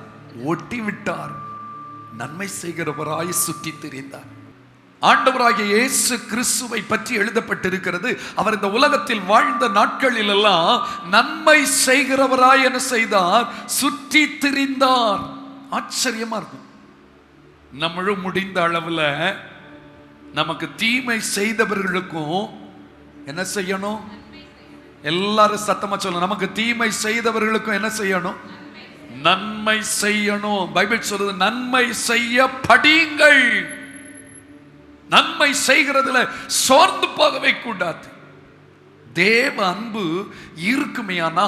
ஒட்டி விட்டார். நன்மை செய்கிறவராய் சுற்றி திரிந்தார். ஆண்டவராகிய இயேசு கிறிஸ்துவை பற்றி எழுதப்பட்டிருக்கிறது, அவர் இந்த உலகத்தில் வாழ்ந்த நாட்களில் எல்லாம் நன்மை செய்கிறவராய் என்ன செய்தார்? சுற்றி திரிந்தார். ஆச்சரியமா இருக்கும். நம்மளும் முடிந்த அளவுல நமக்கு தீமை செய்தவர்களுக்கும் என்ன செய்யணும்? எல்லாரும் சத்தமா சொல்ல, நமக்கு தீமை செய்தவர்களுக்கும் என்ன செய்யணும்? நன்மை செய்யணும். பைபிள் சொல்றது நன்மை செய்ய படியுங்கள். நன்மை செய்கிறதுல சோர்ந்து போகவே கூடாது. தேவ அன்பு இருக்குமே. ஆனா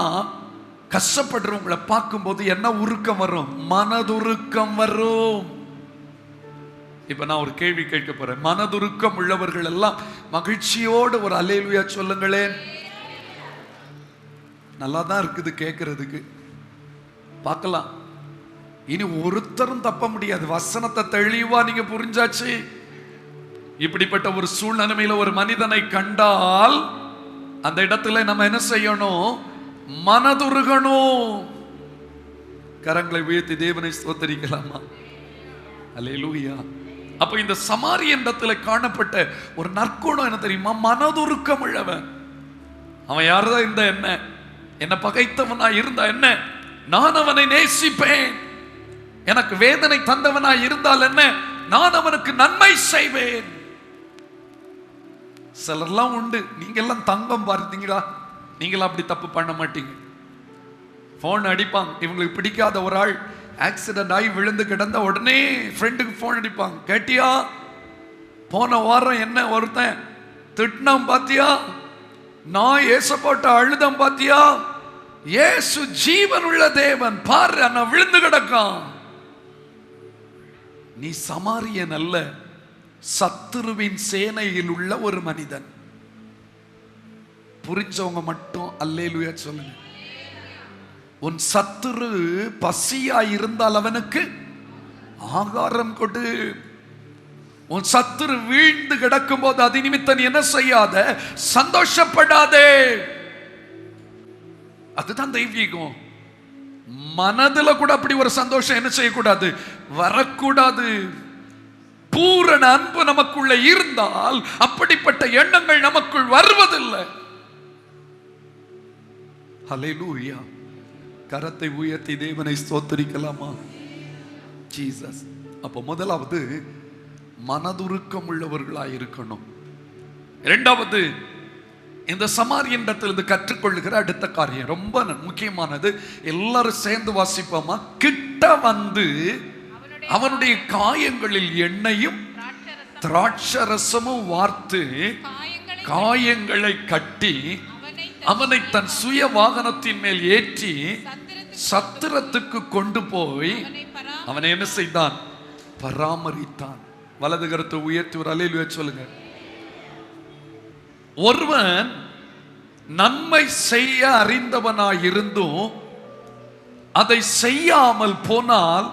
கஷ்டப்படுறவங்களை பார்க்கும்போது என்ன உருக்கம் வரும்? மனதுருக்கம் வரும். இப்ப நான் ஒரு கேள்வி கேட்க போறேன். மனதுருக்கம் உள்ளவர்கள் எல்லாம் மகிழ்ச்சியோடு ஒரு அல்லேலூயா சொல்லுங்களேன். நல்லா தான் இருக்குது கேட்கறதுக்கு. பார்க்கலாம். இனி ஒருத்தரும் தப்ப முடியாது. வசனத்தை தெளிவா நீங்க புரிஞ்சாச்சு. இப்படிப்பட்ட ஒரு சூழ்நிலையில ஒரு மனிதனை கண்டால் அந்த இடத்துல நம்ம என்ன செய்யணும்? மனதுருகணும். கரங்களை உயர்த்தி தேவனை ஸ்தோத்திரிக்கலாமா? அல்லேலூயா. அப்ப இந்த சமாரியன் இடத்துல காணப்பட்ட ஒரு நற்குணம் என்ன தெரியுமா? மனதுருக்கம் உள்ளவன். அவன் யாருதான் இந்த என்ன பகைத்தவனா இருந்தா என்ன, நான் அவனை நேசிப்பேன். எனக்கு வேதனை தந்தவனா இருந்தால் என்ன, நான் அவனுக்கு நன்மை செய்வேன். சிலர்லாம் உண்டு, நீங்க எல்லாம் தங்கம் பார்த்தீங்களா? நீங்களா அப்படி தப்பு பண்ண மாட்டீங்க. போன் அடிப்பாங்க. இவங்களுக்கு பிடிக்காத ஒரு ஆள் ஆக்சிடென்ட் ஆகி விழுந்து கிடந்த உடனே ஃப்ரெண்டுக்கு போன் அடிப்பாங்க. கேட்டியா போன வாரம் என்ன ஒருத்தன் திட்டம் பாத்தியா? நான் ஏசப்பட்ட அழுதம் பாத்தியா? இயேசு ஜீவன் உள்ள தேவன், பாரு நான் விழுந்து கிடக்கான். நீ சமாரியன் அல்ல, சத்துருவின் சேனையில் உள்ள ஒரு மனிதன். புரிஞ்சவங்க மட்டும் அல்லேலூயா சொல்லுங்க. உன் சத்துரு பசியா இருந்தால் அவனுக்கு ஆகாரம் கொடு. உன் சத்துரு வீழ்ந்து கிடக்கும் போது அது நிமித்தம் நீ என்ன செய்யாத? சந்தோஷப்படாதே. அதுதான் தெய்வீகம். மனதுல கூட அப்படி ஒரு சந்தோஷம் என்ன செய்யக்கூடாது? வரக்கூடாது. பூரண அன்பு நமக்குள்ள இருந்தால் அப்படிப்பட்ட எண்ணங்கள் நமக்குள் வருவதில்லை. ஹல்லேலூயா. கரத்தை உயர்த்தி தேவனை ஸ்தோத்திரிக்கலாமா? ஜீசஸ். அப்போ முதலாவது மனதுருக்கம் உள்ளவர்களாய் இருக்கணும். இரண்டாவது, இந்த சமாரியனிடத்திலிருந்து கற்றுக்கொள்ளுகிற அடுத்த காரியம் ரொம்ப முக்கியமானது. எல்லாரும் சேர்ந்து வாசிப்போமா? கிட்ட வந்து அவனுடைய காயங்களில் எண்ணெயும் திராட்சரசமும் வார்த்து காயங்களை கட்டி அவனை தன் சுய வாகனத்தின் மேல் ஏற்றி சத்திரத்துக்கு கொண்டு போய் அவனை என்ன செய்தான்? பராமரித்தான். வலது கரத்தை உயர்த்தி ஒரு அல்லேலூயா சொல்லுங்க. ஒருவன் நன்மை செய்ய அறிந்தவனாயிருந்தும் அதை செய்யாமல் போனால்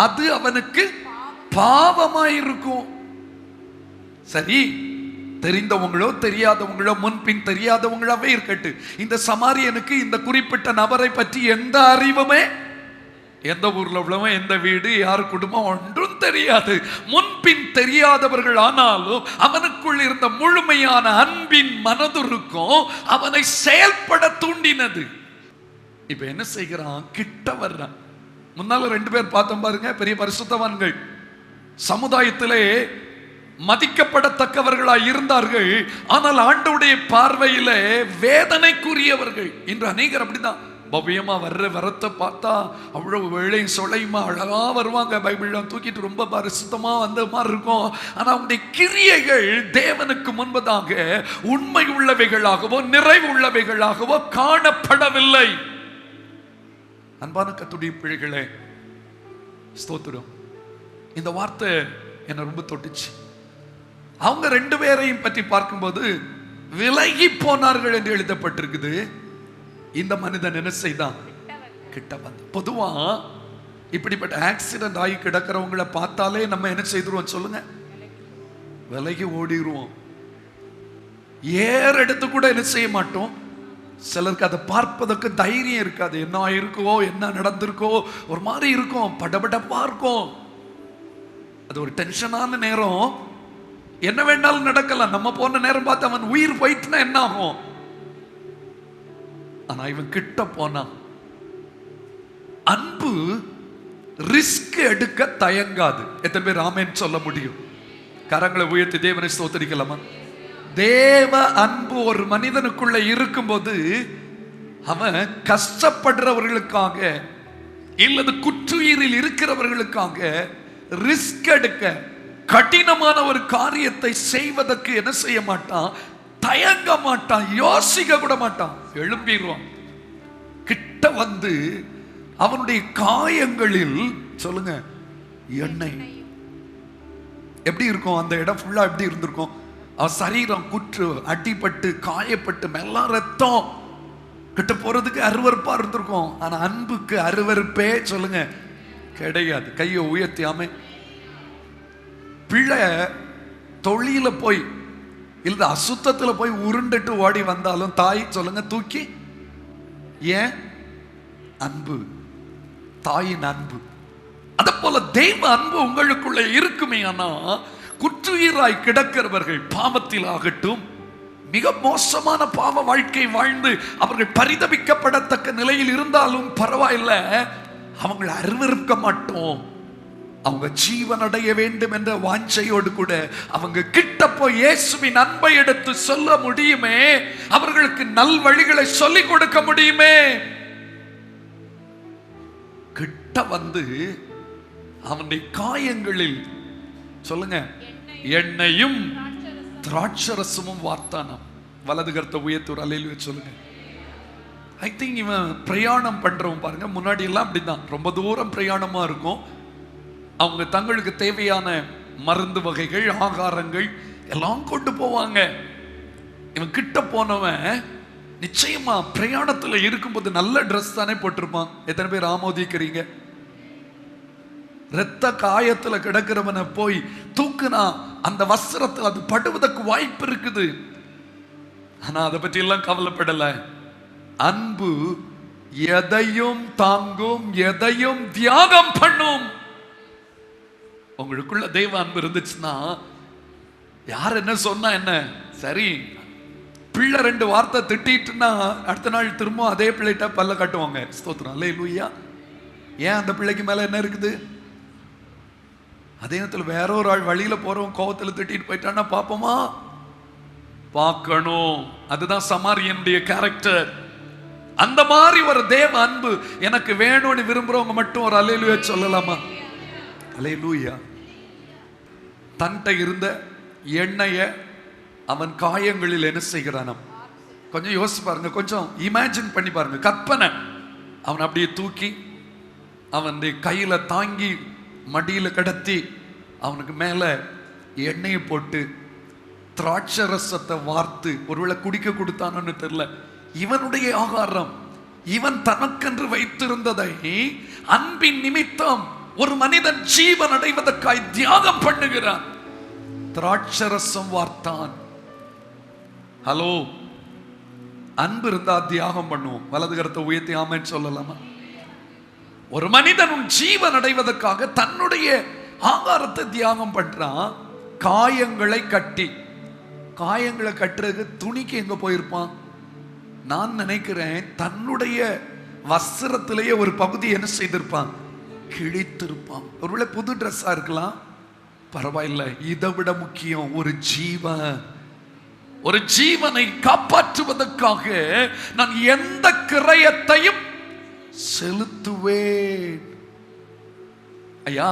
அது அவனுக்கு பாவமாயிருக்கும். சரி, தெரிந்தவங்களோ தெரியாதவங்களோ முன்பின் தெரியாதவங்களாவே இருக்கட்டு, இந்த சமாரியனுக்கு இந்த குறிப்பிட்ட நபரை பற்றி எந்த அறிவுமே, எந்த ஊர்ல உள்ளவன், எந்த வீடு, யார் குடும்பம் ஒன்றும் தெரியாது. முன்பின் தெரியாதவர்கள் ஆனாலும் அவனுக்குள் இருந்த முழுமையான அன்பின் மனதுருக்கம் அவனை செயல்பட தூண்டினது. இப்ப என்ன செய்கிறான்? கிட்ட வர்றான். முன்னால 2 பேர் பார்த்தோம் பாருங்க, பெரிய பரிசுத்தவான்கள், சமுதாயத்திலே மதிக்கப்படத்தக்கவர்களாய் இருந்தார்கள். ஆனால் ஆண்டவருடைய பார்வையில வேதனைக்குரியவர்கள். இன்று அநேகர் அப்படிதான். பவ்யமா வர்ற வரத்தை பார்த்தா அவ்வளவு வெள்ளையும் சொலையுமா அழகா வருவாங்க, பைபிள்லாம் தூக்கிட்டு ரொம்ப பரிசுத்தமா வந்த மாதிரி இருக்கும். ஆனா அவங்களுடைய கிரியைகள் தேவனுக்கு முன்பதாக உண்மை உள்ளவைகளாகவோ நிறைவு உள்ளவைகளாகவோ காணப்படவில்லை. அன்பான கர்த்தருடைய பிள்ளைகளே, ஸ்தோத்திரம். இந்த வார்த்தை என்னை ரொம்ப தொட்டுச்சு. அவங்க 2 பேரையும் பற்றி பார்க்கும்போது விலகி போனார்கள் என்று எழுதப்பட்டிருக்குது. இந்த மனிதன் என்ன செய்தான்? கிட்ட வந்து. பொதுவா இப்படிப்பட்ட ஆக்சிடென்ட் ஆகி கிடக்கிறவங்களை பார்த்தாலே நம்ம என்ன செய்துருவோம் சொல்லுங்க? விலகி ஓடிடுவோம். எடுத்து கூட என்ன செய்ய மாட்டோம். சிலருக்கு அதை பார்ப்பதற்கு தைரியம் இருக்காது. என்ன ஆயிருக்கோ, என்ன நடந்திருக்கோ, ஒரு மாதிரி இருக்கும், படபடப்பா இருக்கும். அது ஒரு டென்ஷனான நேரம். என்ன வேண்டாலும் நடக்கலாம். நம்ம போன நேரம் பார்த்து அவன் உயிர் போயிட்டுனா என்ன ஆகும்? ஆனா இவன் கிட்ட போனா, அன்பு ரிஸ்க் எடுக்க தயங்காது. எத்தனை பேர் ஆமென் சொல்ல முடியும்? கரங்களை உயர்த்தி தேவனை ஸ்தோத்திரிக்கலாமா? தேவ அன்பு ஒரு மனிதனுக்குள்ள இருக்கும்போது அவன் கஷ்டப்படுறவர்களுக்காக இல்லது குற்றுயிரில் இருக்கிறவர்களுக்காக ரிஸ்க் எடுக்க, கடினமான ஒரு காரியத்தை செய்வதற்கு என்ன செய்ய மாட்டான்? தயங்க மாட்டான், யோசிக்க கூட மாட்டான், எழும்பிடுவான். கிட்ட வந்து அவனுடைய காயங்களில் சொல்லுங்க எண்ணெய். எப்படி இருக்கும் அந்த இடம்? ஃபுல்லா எப்படி இருந்திருக்கும்? அவன் சரீரம் குற்று அடிபட்டு காயப்பட்டு மெல்லாம் ரத்தம். கிட்ட போறதுக்கு அருவருப்பா இருந்திருக்கும். ஆனா அன்புக்கு அருவருப்பே சொல்லுங்க கிடையாது. கையை உயர்த்தியாம பிள்ளை தொழில போய் இல்ல அசுத்தத்துல போய் உருண்டுட்டு ஓடி வந்தாலும் தாய் சொல்லுங்க தூக்கி. ஏன்? அன்பு, தாயின் அன்பு. அத போல தெய்வ அன்பு உங்களுக்குள்ள இருக்குமே. ஆனா குற்றுயிராய் கிடக்கிறவர்கள், பாவத்தில் ஆகட்டும், மிக மோசமான பாவ வாழ்க்கை வாழ்ந்து அவர்கள் பரிதபிக்கப்படத்தக்க நிலையில் இருந்தாலும் பரவாயில்லை, அவங்களை அருவருக்க மாட்டோம். அவங்க ஜீவன் அடைய வேண்டும் என்ற வாஞ்சையோடு கூட அவங்க கிட்ட போய் இயேசுவின் அன்பை எடுத்து சொல்ல முடியுமே, அவர்களுக்கு நல் வழிகளை சொல்லிக் கொடுக்க முடியுமே. கிட்ட வந்து அவனுடைய காயங்களில் சொல்லுங்க எண்ணெயும் திராட்சரசமும் வார்த்தானாம். வலது கரத்தை உயர்த்தி அல்லேலூயா சொல்லுங்க. ஐ திங்க் இவன் பிரயாணம் பண்றவன் பாருங்க, முன்னாடி எல்லாம் அப்படிதான், ரொம்ப தூரம் பிரயாணமா இருக்கும். அவங்க தங்களுக்கு தேவையான மருந்து வகைகள், ஆகாரங்கள் எல்லாம் கொண்டு போவாங்க. இவன் கிட்ட போனவன் நிச்சயமா பிரயாணத்துல இருக்கும்போது நல்ல ட்ரெஸ் தானே போட்டிருப்பான். எத்தனை பேர் ஆமோதிக்கிறீங்க? இரத்த காயத்துல கிடக்கிறவனை போய் தூக்குனா அந்த வஸ்திரத்தில் அது படுவதற்கு வாய்ப்பு இருக்குது. ஆனா அதை பற்றி எல்லாம் கவலைப்படல. அன்பு எதையும் தாங்கும், எதையும் தியாகம் பண்ணும். உங்களுக்குள்ள தெய்வ அன்பு இருந்துச்சுன்னா யார் என்ன சொன்னா என்ன சரி. பிள்ளை 2 வார்த்தை திட்டிட்டுன்னா அடுத்த நாள் திரும்ப அதே பிள்ளைகிட்ட பல்ல கட்டுவாங்க. ஸ்தோத்திரம், அல்லேலூயா. ஏன் அந்த பிள்ளைக்கு மேல என்ன இருக்குது? அதே நேரத்தில் வேற ஒரு ஆள் வழியில போறவன் கோவத்தில் திட்டிட்டு போயிட்டான்னா பாப்போமா? பார்க்கணும். அதுதான் சமாரியனுடைய கேரக்டர். அந்த மாதிரி ஒரு தேவ அன்பு எனக்கு வேணும்னு விரும்புறவங்க மட்டும் ஒரு அல்லேலூயா சொல்லலாமா? அல்லேலூயா. தன்கிட்ட இருந்த எண்ணெய அவன் காயங்களில் என்ன செய்கிறானாம்? கொஞ்சம் யோசிச்சு பாருங்க, கொஞ்சம் இமேஜின் பண்ணி பாருங்க, கற்பனை. அவன் அப்படியே தூக்கி அவன் கையில தாங்கி மடியில கடத்தி அவனுக்கு மேல எண்ணெயை போட்டு திராட்சை ரசத்தை வார்த்து ஒருவேளை குடிக்க கொடுத்தானு தெரியல. இவனுடைய ஆகாரம், இவன் தனக்கென்று வைத்திருந்ததை அன்பின் நிமித்தம் ஒரு மனிதன் ஜீவன் அடைவதற்காய் தியாகம் பண்ணுகிறான். திராட்சை ரசம் வார்த்தான். ஹலோ, அன்பு இருந்தா தியாகம் பண்ணுவோம். வலது கரத்தை உயர்த்தி ஆமென் சொல்லலாமா? ஒரு மனிதன் ஜீவன் அடைவதற்காக தன்னுடைய ஆகாரத்தை தியாகம் பண்றான். காயங்களை கட்டி, காயங்களை கட்டுறதுக்கு துணிக்கு எங்க போயிருப்பான்? நான் நினைக்கிறேன் தன்னுடைய வஸ்திரத்திலேயே ஒரு பகுதி என்ன செய்திருப்பான்? கிழித்திருப்பான். ஒருவேளை புது ட்ரெஸ்ஸா இருக்கலாம், பரவாயில்லை. இதை விட முக்கியம் ஒரு ஜீவன், ஒரு ஜீவனை காப்பாற்றுவதற்காக நான் எந்த கிரயத்தையும் செலுத்துவேன். ஐயா,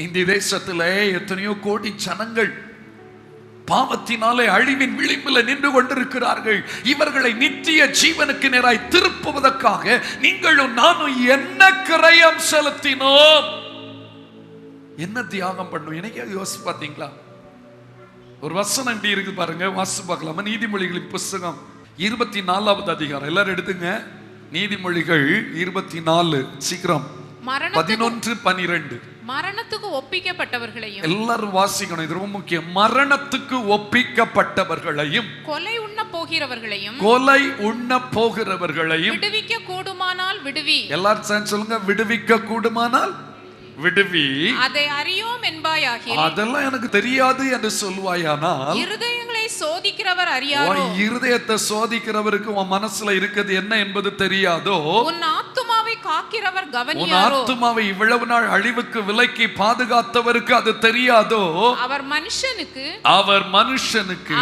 இந்த தேசத்திலே எத்தனையோ கோடி ஜனங்கள் பாவத்தினாலே அழிவின் விளிம்பில் நின்று கொண்டிருக்கிறார்கள். இவர்களை நித்திய ஜீவனுக்கு நேராய் திருப்புவதற்காக நீங்களும் நானும் என்ன கிரயம் செலுத்தினோம், என்ன தியாகம் பண்ணும்? எனக்கே யோசிச்சு பார்த்தீங்களா? ஒரு வசனம் இப்படி இருக்கு பாருங்க, வாசிச்சு பார்க்கலாமா? நீதிமொழிகளின் புஸ்தகம் 24வது அதிகாரம். எல்லாரும் எடுத்துங்க. நீதிமொழிகள் 24, சீக்கிரம் 11, 12. மரணத்துக்கு ஒப்பிக்கப்பட்டவர்களையும், எல்லாரும் வாசிக்கணும், இது ரொம்ப முக்கியம். மரணத்துக்கு ஒப்பிக்கப்பட்டவர்களையும், கொலை உண்ண போகிறவர்களையும், கொலை உண்ண போகிறவர்களையும் விடுவிக்க கூடுமானால் விடுவி. எல்லாரும் சேர்ந்து சொல்லுங்க, விடுவிக்க கூடுமானால் விடுவி. அதை அறியோம் என்பாயாகில், அதெல்லாம் எனக்கு தெரியாது என்று சொல்வாயானால், இருதயங்களை சோதிக்கிறவர் அறியாரோ? இருதயத்தை சோதிக்கிறவருக்கு உன் மனசுல இருக்கிறது என்ன என்பது தெரியாதோ? உன் ஆத்துமாவை காக்கிறவர் உன் கவனியாரோ? ஆத்துமாவை இவ்வளவு நாள் அழிவுக்கு விலக்கி பாதுகாத்தவருக்கு அது தெரியாதோ? அவர் மனுஷனுக்கு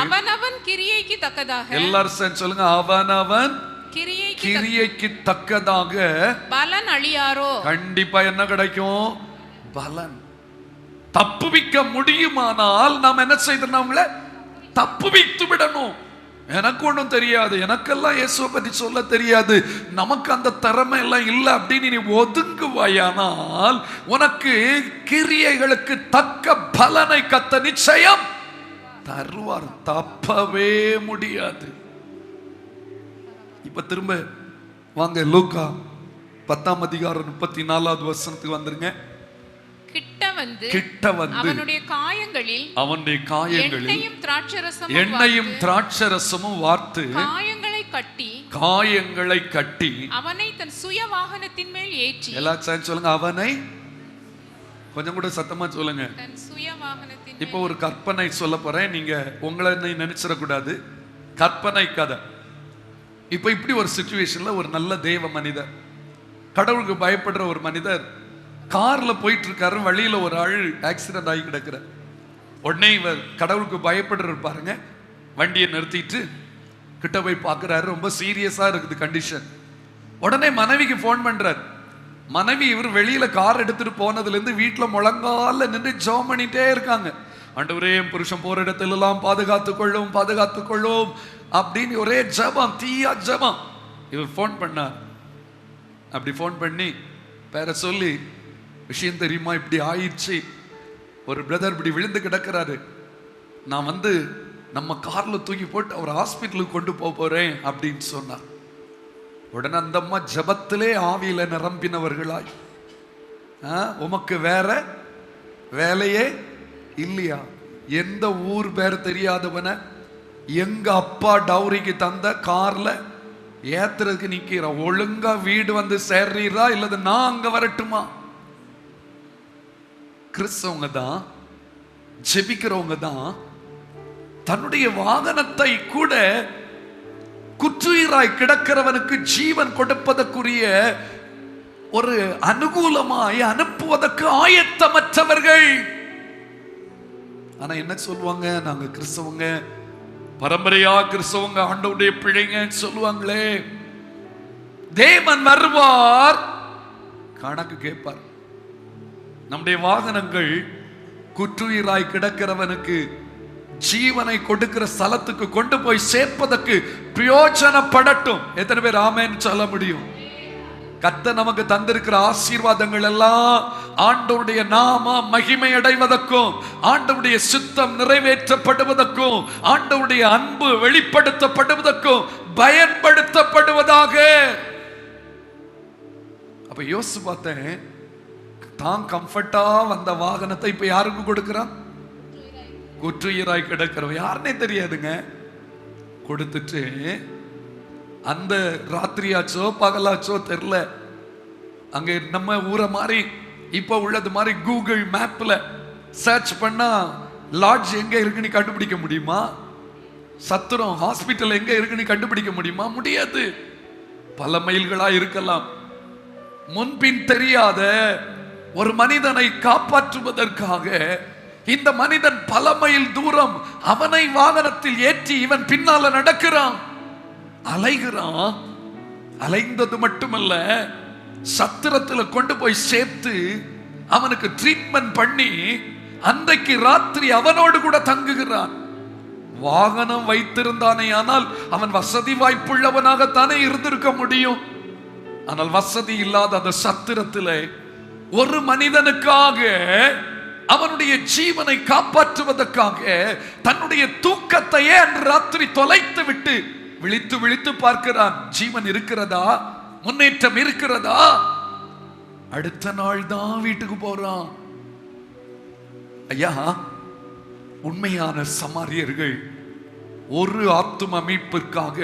அவனவன் கிரியைக்கு தக்கதாக, எல்லாரும் சேர்ந்து சொல்லுங்க, அவனவன் கிரியைக்கு கிரியைக்கு தக்கதாக பலன் அழியாரோ? கண்டிப்பா என்ன கிடைக்கும்? பலன். தப்புவிக்க முடியுமானால் நாம் என்ன செய்யணும்? அவங்கள தப்புவித்து விடணும். எனக்கு ஒன்றும் தெரியாது, எனக்கெல்லாம் இயேசுவை பற்றி சொல்ல தெரியாது, நமக்கு அந்த திறமை எல்லாம் இல்லை அப்படின்னு நீ ஒதுங்குவாயானால் உனக்கு கிரியைகளுக்கு தக்க பலனை கத்த நிச்சயம் தருவார். தப்பவே முடியாது. இப்ப திரும்ப வாங்க, லூக்கா 10ஆம் அதிகாரம் 34வது வசனத்துக்கு வந்துருங்க. கிட்ட வந்து அவனுடைய காயங்களில் எண்ணெயும் திராட்சரசமும் வார்த்து காயங்களை கட்டி அவனை தன் சுய வாகனத்தின் மேல் ஏற்றி. எல்லாரும் சொல்லுங்க, அவனை கொஞ்சம் கூட சத்தமா சொல்லுங்க. தன் சுய வாகனத்தின். இப்போ ஒரு கற்பனை சொல்ல போறேன், நீங்க உங்களை நினைச்சிடக்கூடாது. கற்பனை கதை. இப்போ இப்படி ஒரு சிச்சுவேஷன்ல ஒரு நல்ல தேவ மனிதர், கடவுளுக்கு பயப்படுற ஒரு மனிதர் கார்ல போயிட்டு இருக்காரு. வழியில ஒரு ஆள் ஆக்சிடென்ட் ஆகி கிடக்குற. உடனே இவர் கடவுளுக்கு பயப்படுற பாருங்க, வண்டியை நிறுத்திட்டு கிட்ட போய் பார்க்கிறாரு. ரொம்ப சீரியஸா இருக்குது கண்டிஷன். உடனே மனைவிக்கு போன் பண்றாரு. மனைவி இவர் வெளியில கார் எடுத்துட்டு போனதுல இருந்து வீட்டுல முழங்கால நின்று ஜெபம் பண்ணிட்டே இருக்காங்க. ஆண்டவரே, என் புருஷன் போற இடத்துல எல்லாம் பாதுகாத்துக் கொள்ளும் அப்படின்னு ஒரே ஜெபம், தீயா ஜெபம். இவர் போன் பண்ணார். அப்படி போன் பண்ணி பேர சொல்லி, விஷயம் தெரியுமா, இப்படி ஆயிடுச்சு, ஒரு பிரதர் இப்படி விழுந்து கிடக்கிறாரு, நான் வந்து நம்ம கார்ல தூக்கி போட்டு அவர் ஹாஸ்பிட்டலுக்கு கொண்டு போறேன் அப்படின்னு சொன்னார். உடனே அந்த அம்மா ஜபத்திலே ஆவியில நிரம்பினவர்களாய், உமக்கு வேற வேலையே இல்லையா? எந்த ஊர் பேர் தெரியாதவன எங்க அப்பா டவுரிக்கு தந்த கார்ல ஏத்துறதுக்கு நிக்கிற, ஒழுங்கா வீடு வந்து சேர்றீரா இல்லது நான் அங்க வரட்டுமா? கிறிஸ்தவங்க தான், ஜெபிக்கிறவங்க தான் தன்னுடைய வாகனத்தை கூட குற்றுயிராய் கிடக்கிறவனுக்கு ஜீவன் கொடுப்பதற்குரிய ஒரு அனுகூலமாய் அனுப்புவதற்கு ஆயத்தமற்றவர்கள். ஆனா என்ன சொல்லுவாங்க, நாங்க கிறிஸ்தவங்க, பரம்பரையா கிறிஸ்தவங்க, ஆண்டவருடைய பிள்ளைங்க சொல்லுவாங்களே. தேவன் வருவார், கணக்கு கேட்பார். நம்முடைய வாகனங்கள் குற்றுயிராய் கிடக்கிறவனுக்கு ஜீவனை கொடுக்கிற ஸ்தலத்துக்கு கொண்டு போய் சேர்ப்பதற்கு பிரயோஜனப்படட்டும். எத்தனை பேர் ஆமென் சொல்ல முடியும்? கர்த்தர் நமக்கு தந்திருக்கிற ஆசீர்வாதங்கள் எல்லாம் ஆண்டவருடைய நாம மகிமை அடைவதற்கும், ஆண்டவருடைய சித்தம் நிறைவேற்றப்படுவதற்கும், ஆண்டவருடைய அன்பு வெளிப்படுத்தப்படுவதற்கும் பயன்படுத்தப்படுவதாக. அப்ப யோசிச்சு பார்த்தேன், தான் கம்ஃபர்ட்டா வந்த வாகனத்தை இப்ப யாருக்கு கொடுக்கிறான்? குற்றுயிராய் கிடக்கிறவன், யாருன்னே தெரியாதுங்க, கொடுத்துட்டு அந்த ராத்திரியாச்சோ பகலாச்சோ தெரியல, அங்க நம்ம ஊரை மாதிரி இப்ப உள்ளது மாதிரி கூகுள் மேப்ல சர்ச் பண்ணா லாட்ஜ் எங்க இருக்குன்னு கண்டுபிடிக்க முடியுமா? சத்திரம் ஹாஸ்பிட்டல் எங்க இருக்குன்னு கண்டுபிடிக்க முடியுமா? முடியாது. பல மைல்களா இருக்கலாம். முன்பின் தெரியாத ஒரு மனிதனை காப்பாற்றுவதற்காக இந்த மனிதன் பல மைல் தூரம் அவனை வாகனத்தில் ஏற்றி இவன் பின்னால நடக்கிறான், அலைகிறான். அலைந்தது மட்டுமல்ல, சத்திரத்துல கொண்டு போய் சேர்த்து அவனுக்கு ட்ரீட்மெண்ட் பண்ணி அன்றைக்கு ராத்திரி அவனோடு கூட தங்குகிறான். வாகனம் வைத்திருந்தானே ஆனால் அவன் வசதி வாய்ப்புள்ளவனாகத்தானே இருந்திருக்க முடியும். ஆனால் வசதி இல்லாத அந்த சத்திரத்திலே ஒரு மனிதனுக்காக, அவனுடைய ஜீவனை காப்பாற்றுவதற்காக தன்னுடைய தூக்கத்தையே அன்று ராத்திரி தொலைத்து விட்டு விழித்து விழித்து பார்க்கிறான். ஜீவன் இருக்கிறதா? முன்னேற்றம் இருக்கிறதா? அடுத்த நாள் தான் வீட்டுக்கு போறான். ஐயா, உண்மையான சமாரியர்கள் ஒரு ஆத்தும மீட்பிற்காக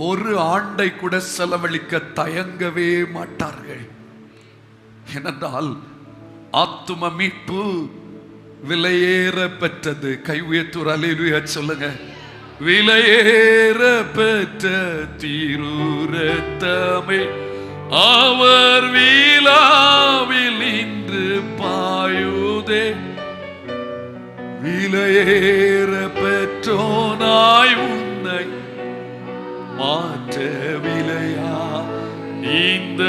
ஒரு ஆண்டை கூட செலவழிக்க தயங்கவே மாட்டார்கள். ஏனென்றால் ஆத்தும மீட்பு விலையேற பெற்றது. கை உயர்த்துற அல்லேலூயா சொல்லுங்க. விலையேற பெற்ற திருரத்தமே அவர் விழாவில் இன்று பாயுதே. விலையேற பெற்றோனாய் உன்னை மாற்ற விலையா இந்த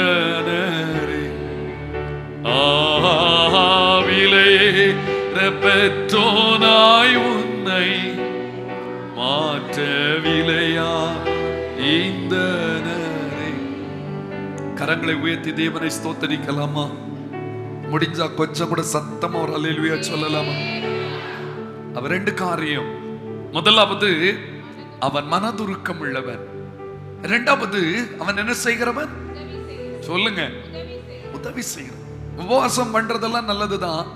விலையேற பெற்றோனாய் உன்னை மாற்ற விலையா இந்த. கரங்களை உயர்த்தி தேவனை ஸ்தோத்தரிக்கலாமா? முடிஞ்சா கொஞ்சம் கூட சத்தமா ஒரு அல்லேலூயா சொல்லலாமா? அவன் ரெண்டு காரியம். முதலாவது, அவன் மனதுருக்கம் உள்ளவன். இரண்டாவது, அவன் என்ன செய்கிறவன்? சொல்லுங்க, உதவி செய்கிறான். உபவாசம் பண்றதெல்லாம் நல்லதுதான்.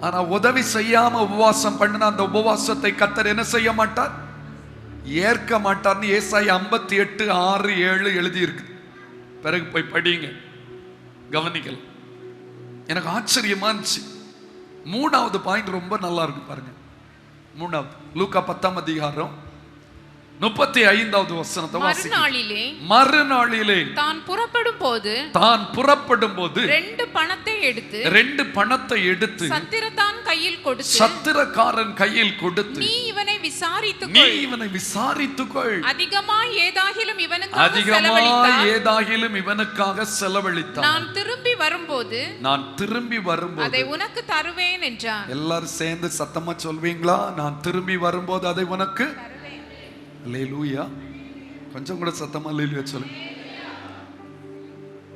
ஆனா உதவி செய்யாம உபவாசம் பண்ணினா அந்த உபவாசத்தை கர்த்தர் என்ன செய்ய மாட்டார்? ஏற்க மாட்டார்னு ஏசாயா 58:6-7 எழுதி இருக்கு. பிறகு போய் படிங்க, கவனிக்கல. எனக்கு ஆச்சரியமா இருந்துச்சு. மூணாவது பாயிண்ட் ரொம்ப நல்லா இருக்கு பாருங்க. மூணாவது, லூக்கா 10ஆம் அதிகாரம் 35வது வசனத்தை வாசிங்க. மறுநாளிலே தான் புறப்படும் போது ரெண்டு பணத்தை எடுத்து சத்திரக்காரன் கையில் கொடுத்து, நீ இவனை விசாரித்துக்கொள், அதிகமாய் ஏதாகிலும் இவனுக்காக செலவழித்தான். நான் திரும்பி வரும்போது அதை உனக்கு தருவேன் என்றான். எல்லாரும் சேர்ந்து சத்தமா சொல்வீங்களா? நான் திரும்பி வரும்போது அதை உனக்கு. அல்லேலூயா. கொஞ்சம் கூட சத்தமா அல்லேலூயா சொல்லுங்க.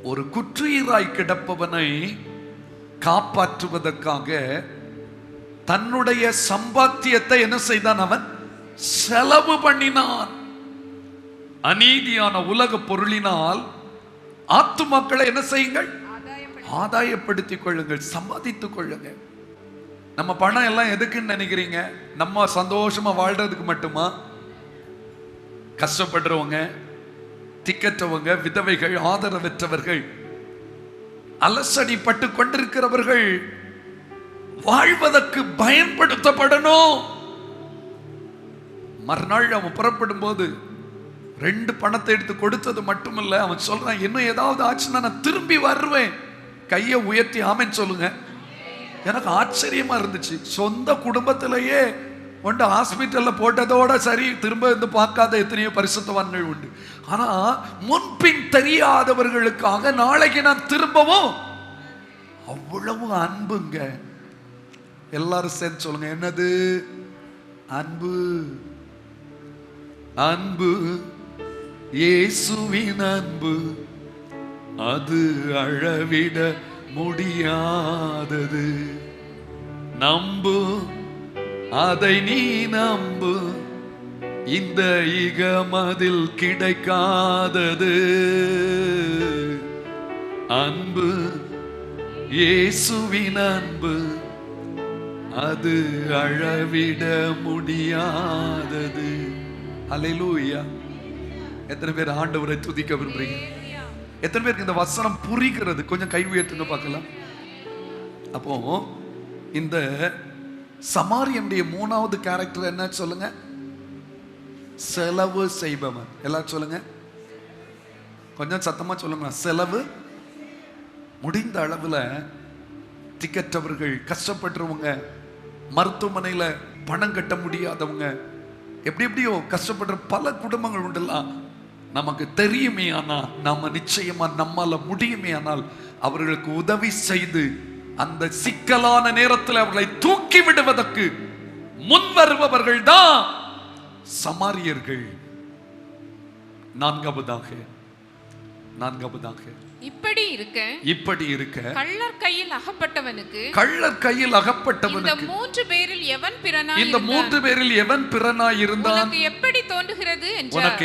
ஒரு குற்றுயிராய் கிடப்பவனை காப்பாற்றுவதற்காக தன்னுடைய சம்பாத்தியத்தை என்ன செய்தான்? அவன் செலவு பண்ணினான். அநீதியான உலக பொருளினால் ஆத்துமக்களை என்ன செய்யுங்கள்? ஆதாயப்படுத்திக் கொள்ளுங்கள், சம்பாதித்துக் கொள்ளுங்கள். நம்ம பணம் எல்லாம் எதுக்குன்னு நினைக்கிறீங்க? நம்ம சந்தோஷமா வாழ்றதுக்கு மட்டுமா? கஷ்டப்படுறவங்க, திக்கற்றவங்க, விதவைகள், ஆதரவற்றவர்கள், அலசடிப்பட்டு கொண்டிருக்கிறவர்கள் வாழ்வதற்கு பயன்படுத்தப்படணும். மறுநாள் அவன் புறப்படும் போது 2 பணத்தை எடுத்து கொடுத்தது மட்டுமில்ல, அவன் சொல்றான், இன்னும் ஏதாவது ஆச்சுன்னா நான் திரும்பி வருவேன். கையை உயர்த்தி ஆமென் சொல்லுங்க. எனக்கு ஆச்சரியமா இருந்துச்சு. சொந்த குடும்பத்திலேயே ஒன்று ஹாஸ்பிட்டல்ல போட்டதோட சரி, திரும்ப இருந்து பார்க்காத எத்தனையோ பரிசுத்தவான்கள் உண்டு. ஆனா முன்பின் தெரியாதவர்களுக்காக நாளைக்கு நான் திரும்பவும், அவ்வளவு அன்புங்க. எல்லாரும் சேர்ந்து சொல்லுங்க, என்னது அன்பு? அன்பு, இயேசுவின் அன்பு, அது அளவிட முடியாதது. நம்பு, அதை நீ நம்பு, இந்த இகமதில் கிடைக்காதது. அன்பு, இயேசுவின் அன்பு, அது அளவிட முடியாதது. அல்லேலூயா. எத்தனை பேர் ஆண்டவரை துதிக்க விரும்புறீங்க? எத்தனை பேருக்கு இந்த வசனம் புரிகிறது? கொஞ்சம் கை உயர்த்துங்க பார்க்கலாம். அப்போ இந்த சமாரியனுடைய 3வது கேரக்டர் என்ன சொல்லுங்க? செலவு செய்பவன். எல்லாரும் சொல்லுங்க, கொஞ்சம் சத்தமா சொல்லுங்க. செலவு. முடிந்த அளவுல திக்கற்றவர்கள், கஷ்டப்படுறவங்க, மருத்துவமனையில பணம் கட்ட முடியாதவங்க, எப்படியோ கஷ்டப்படுற பல குடும்பங்கள் உண்டெல்லாம். நமக்கு தெரியுமே ஆனால், நாம நிச்சயமா நம்மால முடியுமே ஆனால் அவர்களுக்கு உதவி செய்து அந்த சிக்கலான நேரத்தில் அவர்களை தூக்கி விடுவதற்கு முன் வருபவர்கள் தான் சமாரியர்கள். நான்காவதாக இப்படி இருக்க கள்ளர் கையில் அகப்பட்டவனுக்கு இந்த 3 பேரில் எவன் பிறனாய் இருந்தான்? உனக்கு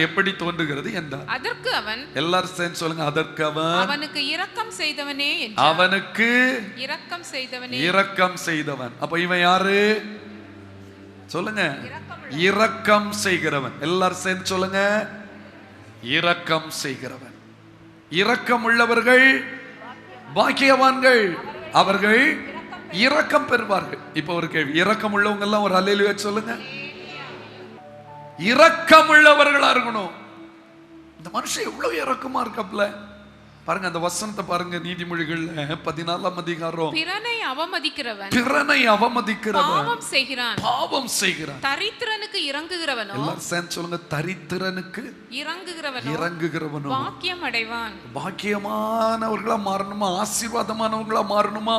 எப்படி தோன்றுகிறது என்றார். அதற்கு அவன், எல்லாரும் சேர்ந்து சொல்லுங்க, அதற்கு அவன், அவனுக்கு இரக்கம் செய்தவனே என்றார். அவனுக்கு இரக்கம் செய்தவன். அப்ப இவன் யாரு சொல்லுங்க? இரக்கம் செய்கிறவன். எல்லாரும் சேர்ந்து சொல்லுங்க, இரக்கம் செய்கிறவன். இரக்கம் உள்ளவர்கள் பாக்கியவான்கள், அவர்கள் இரக்கம் பெறுவார்கள். இப்ப ஒரு கேள்வி, இரக்கம் உள்ளவங்க எல்லாம் ஒரு அல்லேலூயா சொல்லுங்க. இரக்கம் உள்ளவர்களா இருக்கணும். இந்த மனுஷன் எவ்வளவு இரக்கமா இருக்கப்பல பாருங்க. அந்த வசனத்தை பாருங்க, நீதிமொழிகள் 14ஆம் அதிகாரம். பிறனை அவமதிக்கிறவன் பாவம் செய்கிறான். தரித்திரனுக்கு இறங்குகிறவனோ, எல்லாரும் சேர்ந்து சொல்லுங்க, தரித்திரனுக்கு இறங்குகிறவனோ பாக்கியம் அடைவான். பாக்கியமானவர்களா மாறணுமா? ஆசீர்வாதமானவர்களா மாறணுமா?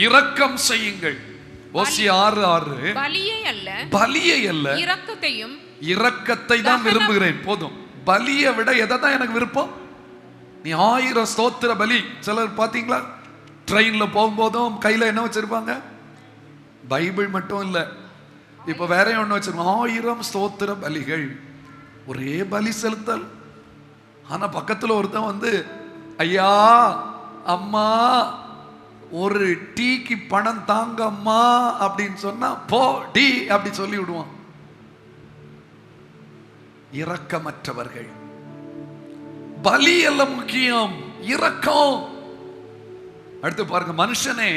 இரக்கம் செய்யுங்கள். ஓசியா 6:6. பலியை அல்ல இரக்கத்தை தான் விரும்புகிறேன். போதும். பலியை விட எதை தான் எனக்கு விருப்பம்? நீ 1000 ஸ்தோத்திர பலி. சிலர் பாத்தீங்களா, ட்ரெயின்ல போகும்போதும் கையில என்ன வச்சிருப்பாங்க? பைபிள் மட்டும் இல்ல, இப்ப வேற ஒண்ணு வச்சிருப்பாங்க, 1000 ஸ்தோத்திர பலிகள், ஒரே பலி செலுத்தல். ஆனா பக்கத்துல ஒருத்தன் வந்து, ஐயா அம்மா ஒரு டீக்கு பணம் தாங்க அம்மா அப்படின்னு சொன்னா, போ டீ அப்படி சொல்லி விடுவான். இரக்கமற்றவர்கள். பலி எல்லாம் முக்கியம், இரக்கம். அடுத்து பாருங்க, மனுஷனே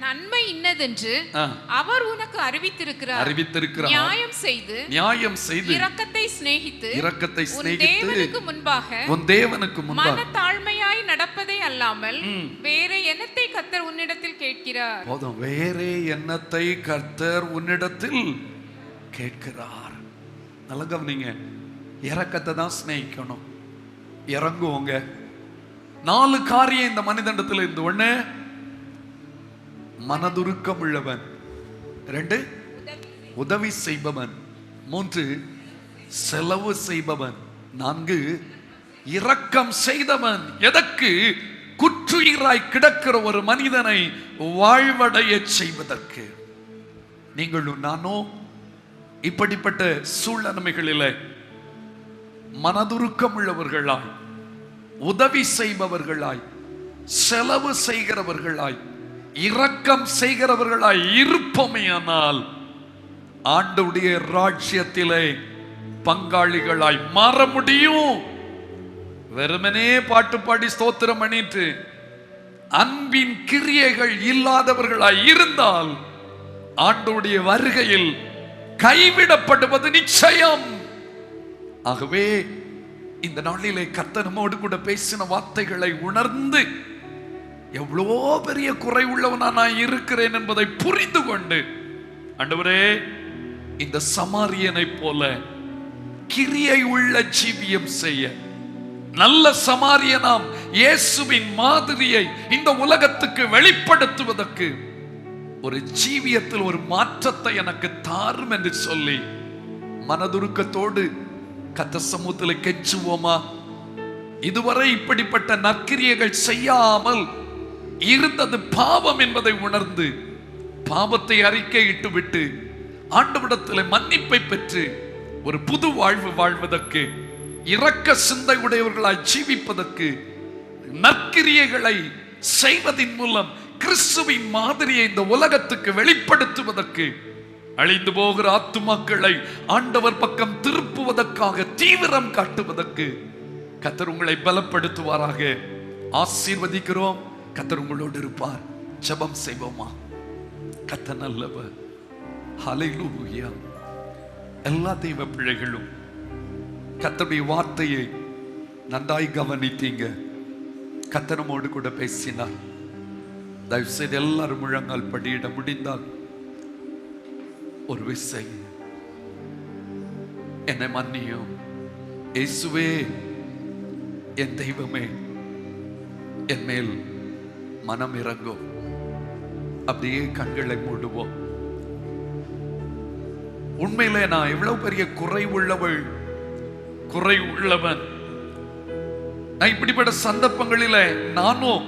நன்மை இன்னதென்று அவர் உனக்கு அறிவித்திருக்கிறார். நியாயம் செய்து இரக்கத்தை சிநேகித்து உன் தேவனுக்கு முன்பாக மனத்தாழ்மையாய் நடப்பதை அல்லாமல் வேற என்னத்தை கர்த்தர் உன்னிடத்தில் கேட்கிறார்? போதும். வேற என்னத்தை கர்த்தர் உன்னிடத்தில் கேட்கிறார்? நல்ல கவனிங்க, இரக்கத்தை தான் சிநேகிக்கணும். இறங்குவோங்க. 4 காரியம் இந்த மனிதனிடத்தில் இருந்து. 1, மனதுருக்கம் உள்ளவன். 2, உதவி செய்பவன். 3, செலவு செய்பவன். 4, இரக்கம் செய்தவன். எதற்கு? குற்றுயிராய் கிடக்கிற ஒரு மனிதனை வாழ்வடைய செய்வதற்கு. நீங்களும் நானோ இப்படிப்பட்ட சூழ்நிலைகளில் மனதுருக்கம் உள்ளவர்களாய், உதவி செய்பவர்களாய், செலவு செய்கிறவர்களாய், இரக்கம் செய்கிறவர்களாய் இருப்போமேயானால் ஆண்டவருடைய ராஜ்யத்திலே பங்காளிகளாய் மாற முடியும். வெறுமனே பாட்டு பாடி ஸ்தோத்திரம் பண்ணிட்டு அன்பின் கிரியைகள் இல்லாதவர்களாய் இருந்தால் ஆண்டவருடைய வருகையில் கைவிடப்படுவது நிச்சயம். ஆகவே இந்த நாளிலே கர்த்தர் நம்மோடு கூட பேசின வார்த்தைகளை உணர்ந்து எவ்வளோ பெரிய குறை உள்ளவனா நான் இருக்கிறேன் என்பதை புரிந்து கொண்டு, ஆண்டவரே இந்த சமாரியனை போல கிரியை உள்ள ஜீவியம் செய்ய, நல்ல சமாரியனாம் இயேசுவின் மாதிரியை இந்த உலகத்துக்கு வெளிப்படுத்துவதற்கு ஒரு ஜீவியத்தில் ஒரு மாற்றத்தை எனக்கு தாரும் என்று சொல்லி மனதுருக்கத்தோடு கர்த்தர் சமூகத்தில் கெஞ்சுவோமா? இதுவரை இப்படிப்பட்ட நற்கிரியைகள் செய்யாமல் இருந்தது பாவம் என்பதை உணர்ந்து பாவத்தை அறிக்கையிட்டு விட்டு ஆண்டவரிடத்தில் மன்னிப்பை பெற்று ஒரு புது வாழ்வு வாழ்வதற்கு, இரக்க சிந்தை உடையவர்களாய் ஜீவிப்பதற்கு, நற்கிரியைகளை செய்வதின் மூலம் கிறிஸ்துவின் மாதிரியை இந்த உலகத்துக்கு வெளிப்படுத்துவதற்கு, அழிந்து போகிற ஆத்துமாக்களை ஆண்டவர் பக்கம் திருப்புவதற்காக தீவிரம் காட்டுவதற்கு கர்த்தர் உங்களை பலப்படுத்துவாராக. ஆசீர்வதிக்கிறோம். கர்த்தர் உங்களோடு இருப்பார். ஜெபம் செய்வோமா? கர்த்தர் நல்லவர். ஹல்லேலூயா. எல்லா தெய்வ பிள்ளைகளும் கர்த்தருடைய வார்த்தையை நன்றாய் கவனித்தீங்க. கர்த்தர் நம்மோடு கூட பேசினார். தயவு செய்து எல்லாரும் முழங்கால் படியிட முடிந்தால் ஒரு விசை என்னை மன்னியும். இயேசுவே, என் தெய்வமே, என் மேல் மனம் இறங்கும். அப்படியே கண்களை மூடுவோம். உண்மையிலே நான் எவ்வளவு பெரிய குறை உள்ளவன். நான் இப்படிப்பட்ட சந்தர்ப்பங்களில நானும்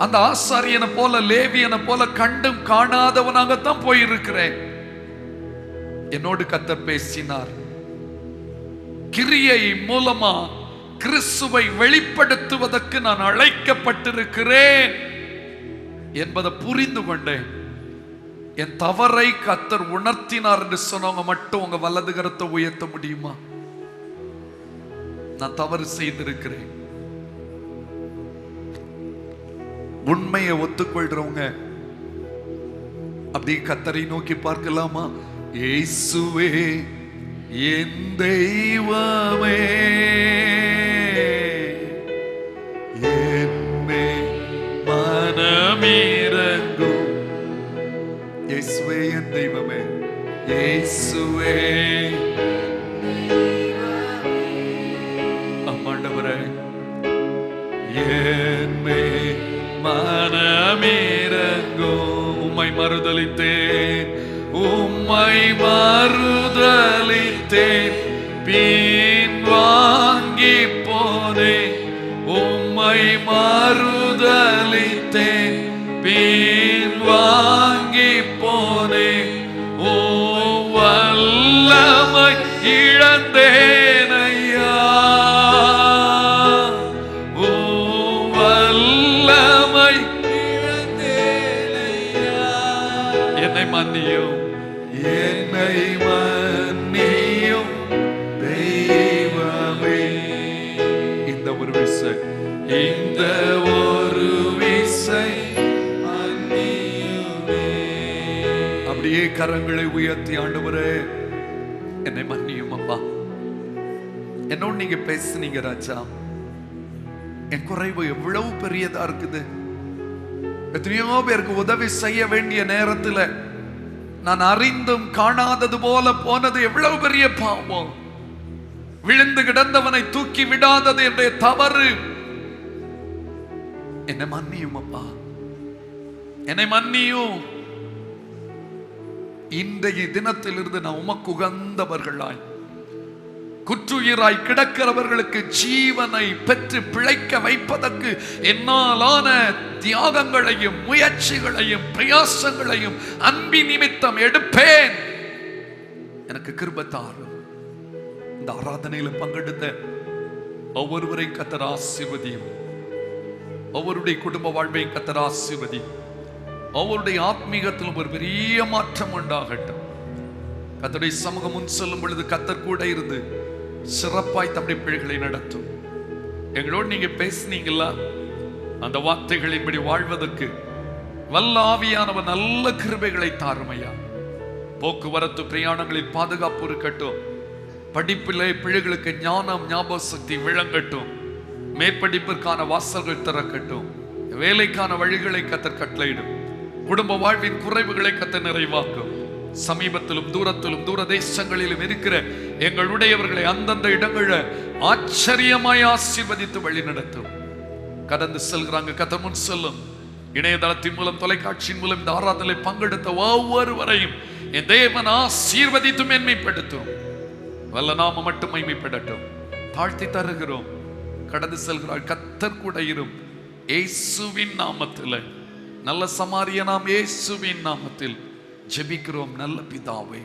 அந்த ஆசாரியனை போல லேவியனை போல கண்டும் காணாதவனாகத்தான் போயிருக்கிறேன். என்னோடு கர்த்தர் பேசினார். கிரியை மூலமா கிறிஸ்துவை வெளிப்படுத்துவதற்கு நான் அழைக்கப்பட்டிருக்கிறேன் என்பதை புரிந்து கொண்டேன். என் தவறை கர்த்தர் உணர்த்தினார் என்று சொன்னவங்க மட்டும் உங்க வலது கரத்தை உயர்த்த முடியுமா? நான் தவறு செய்திருக்கிறேன். உண்மையை ஒத்துக்கொள்றவங்க அப்படி கர்த்தரை நோக்கி பார்க்கலாமா? இயேசுவே, என் தெய்வமே, என்னே மனமிரங்கும். இயேசுவே, என் தெய்வமே, இயேசுவே, ஆண்டவரே, என்னே மனமிரங்கும். உம்மை மறுதலித்தேன், உம்மை மறுதலித்தேன், பின் வாங்கி போனேன். உம்மை மறுதலித்தேன், பின் வாங்கி போனேன். ஓ வல்லமை இழந்தேன் ஐயா, ஓ வல்லமை இழந்தேன் ஐயா. என்னை மன்னியும், என்னை மன்னியும் தெய்வமே. இந்த ஒரு விசை, இந்த ஒரு விசை மன்னியுமே. அப்படியே கரங்களை உயர்த்தி, ஆண்டவரே என்னை மன்னியும் அப்பா. என்னோடு நீங்க பேசுனீங்க ராஜா. என் குறைவு எவ்வளவு பெரியதா இருக்குது. எத்தனையோ பேருக்கு உதவி செய்ய வேண்டிய நேரத்துல நான் அறிந்தும் காணாதது போல போனது எவ்வளவு பெரிய பாவம். விழுந்து கிடந்தவனை தூக்கி விடாதது என்னுடைய தவறு. என்னை மன்னியும் அப்பா, என்னை மன்னியும். இன்றைய தினத்திலிருந்து நான் உமக்கு உகந்தவர்களாய், குற்றுயிராய் கிடக்கிறவர்களுக்கு ஜீவனை பெற்று பிழைக்க வைப்பதற்கு என்னாலான தியாகங்களையும் முயற்சிகளையும் பிரயாசங்களையும் அன்பி நிமித்தம் எடுப்பேன். எனக்கு கிருபை தாரும். இந்த ஆராதனையில பங்கெடுத்த ஒவ்வொருவரையும் கர்த்தர் ஆசீர்வதியும். ஒவ்வொருடைய குடும்ப வாழ்வையும் கர்த்தர் ஆசீர்வதியும். ஒவ்வொருடைய ஆத்மீகத்திலும் ஒரு பெரிய மாற்றம் உண்டாகட்டும். கர்த்தருடைய சமூகம் முன் செல்லும் பொழுது கர்த்தர் கூட இருந்து சிறப்பாய் தம்முடைய பிள்ளைகளை நடத்தும். எங்களோடு நீங்க பேசுனீங்களா? அந்த வார்த்தைகளின்படி வாழ்வதற்கு வல்ல ஆவியானவர் நல்ல கிருபைகளை தாருமையா. போக்குவரத்து பிரயாணங்களில் பாதுகாப்பு இருக்கட்டும். படிப்பிலே பிள்ளைகளுக்கு ஞானம் ஞாபக சக்தி விளங்கட்டும். மேற்படிப்பிற்கான வாசல்கள் திறக்கட்டும். வேலைக்கான வழிகளை கத்தர் கட்டளையிடும். குடும்ப வாழ்வின் குறைவுகளை கத்தர் நிறைவாக்கும். சமீபத்திலும் தூரத்திலும் தூர தேசங்களிலும் இருக்கிற எங்களுடையவர்களை அந்தந்த இடங்களை ஆச்சரியமாய் ஆசீர்வதித்து வழி நடத்தும். கடந்து செல்கிறாங்க, கத்தர் முன் செல்லும். இணையதளத்தின் மூலம் தொலைக்காட்சியின் மூலம் இந்த ஆராதனை பங்கெடுத்த ஒவ்வொருவரையும் என் தேவன் ஆசீர்வதித்து மேன்மைப்படுத்தும். வல்ல நாம மட்டும் மைமைப்படட்டும். தாழ்த்தி தருகிறோம். கடந்து செல்கிறாள், கத்தர் கூட இரும். இயேசுவின் நாமத்தில், நல்ல சமாரிய நாம் இயேசுவின் நாமத்தில் ஜெபிக்கிறோம் நல்ல பிதாவே.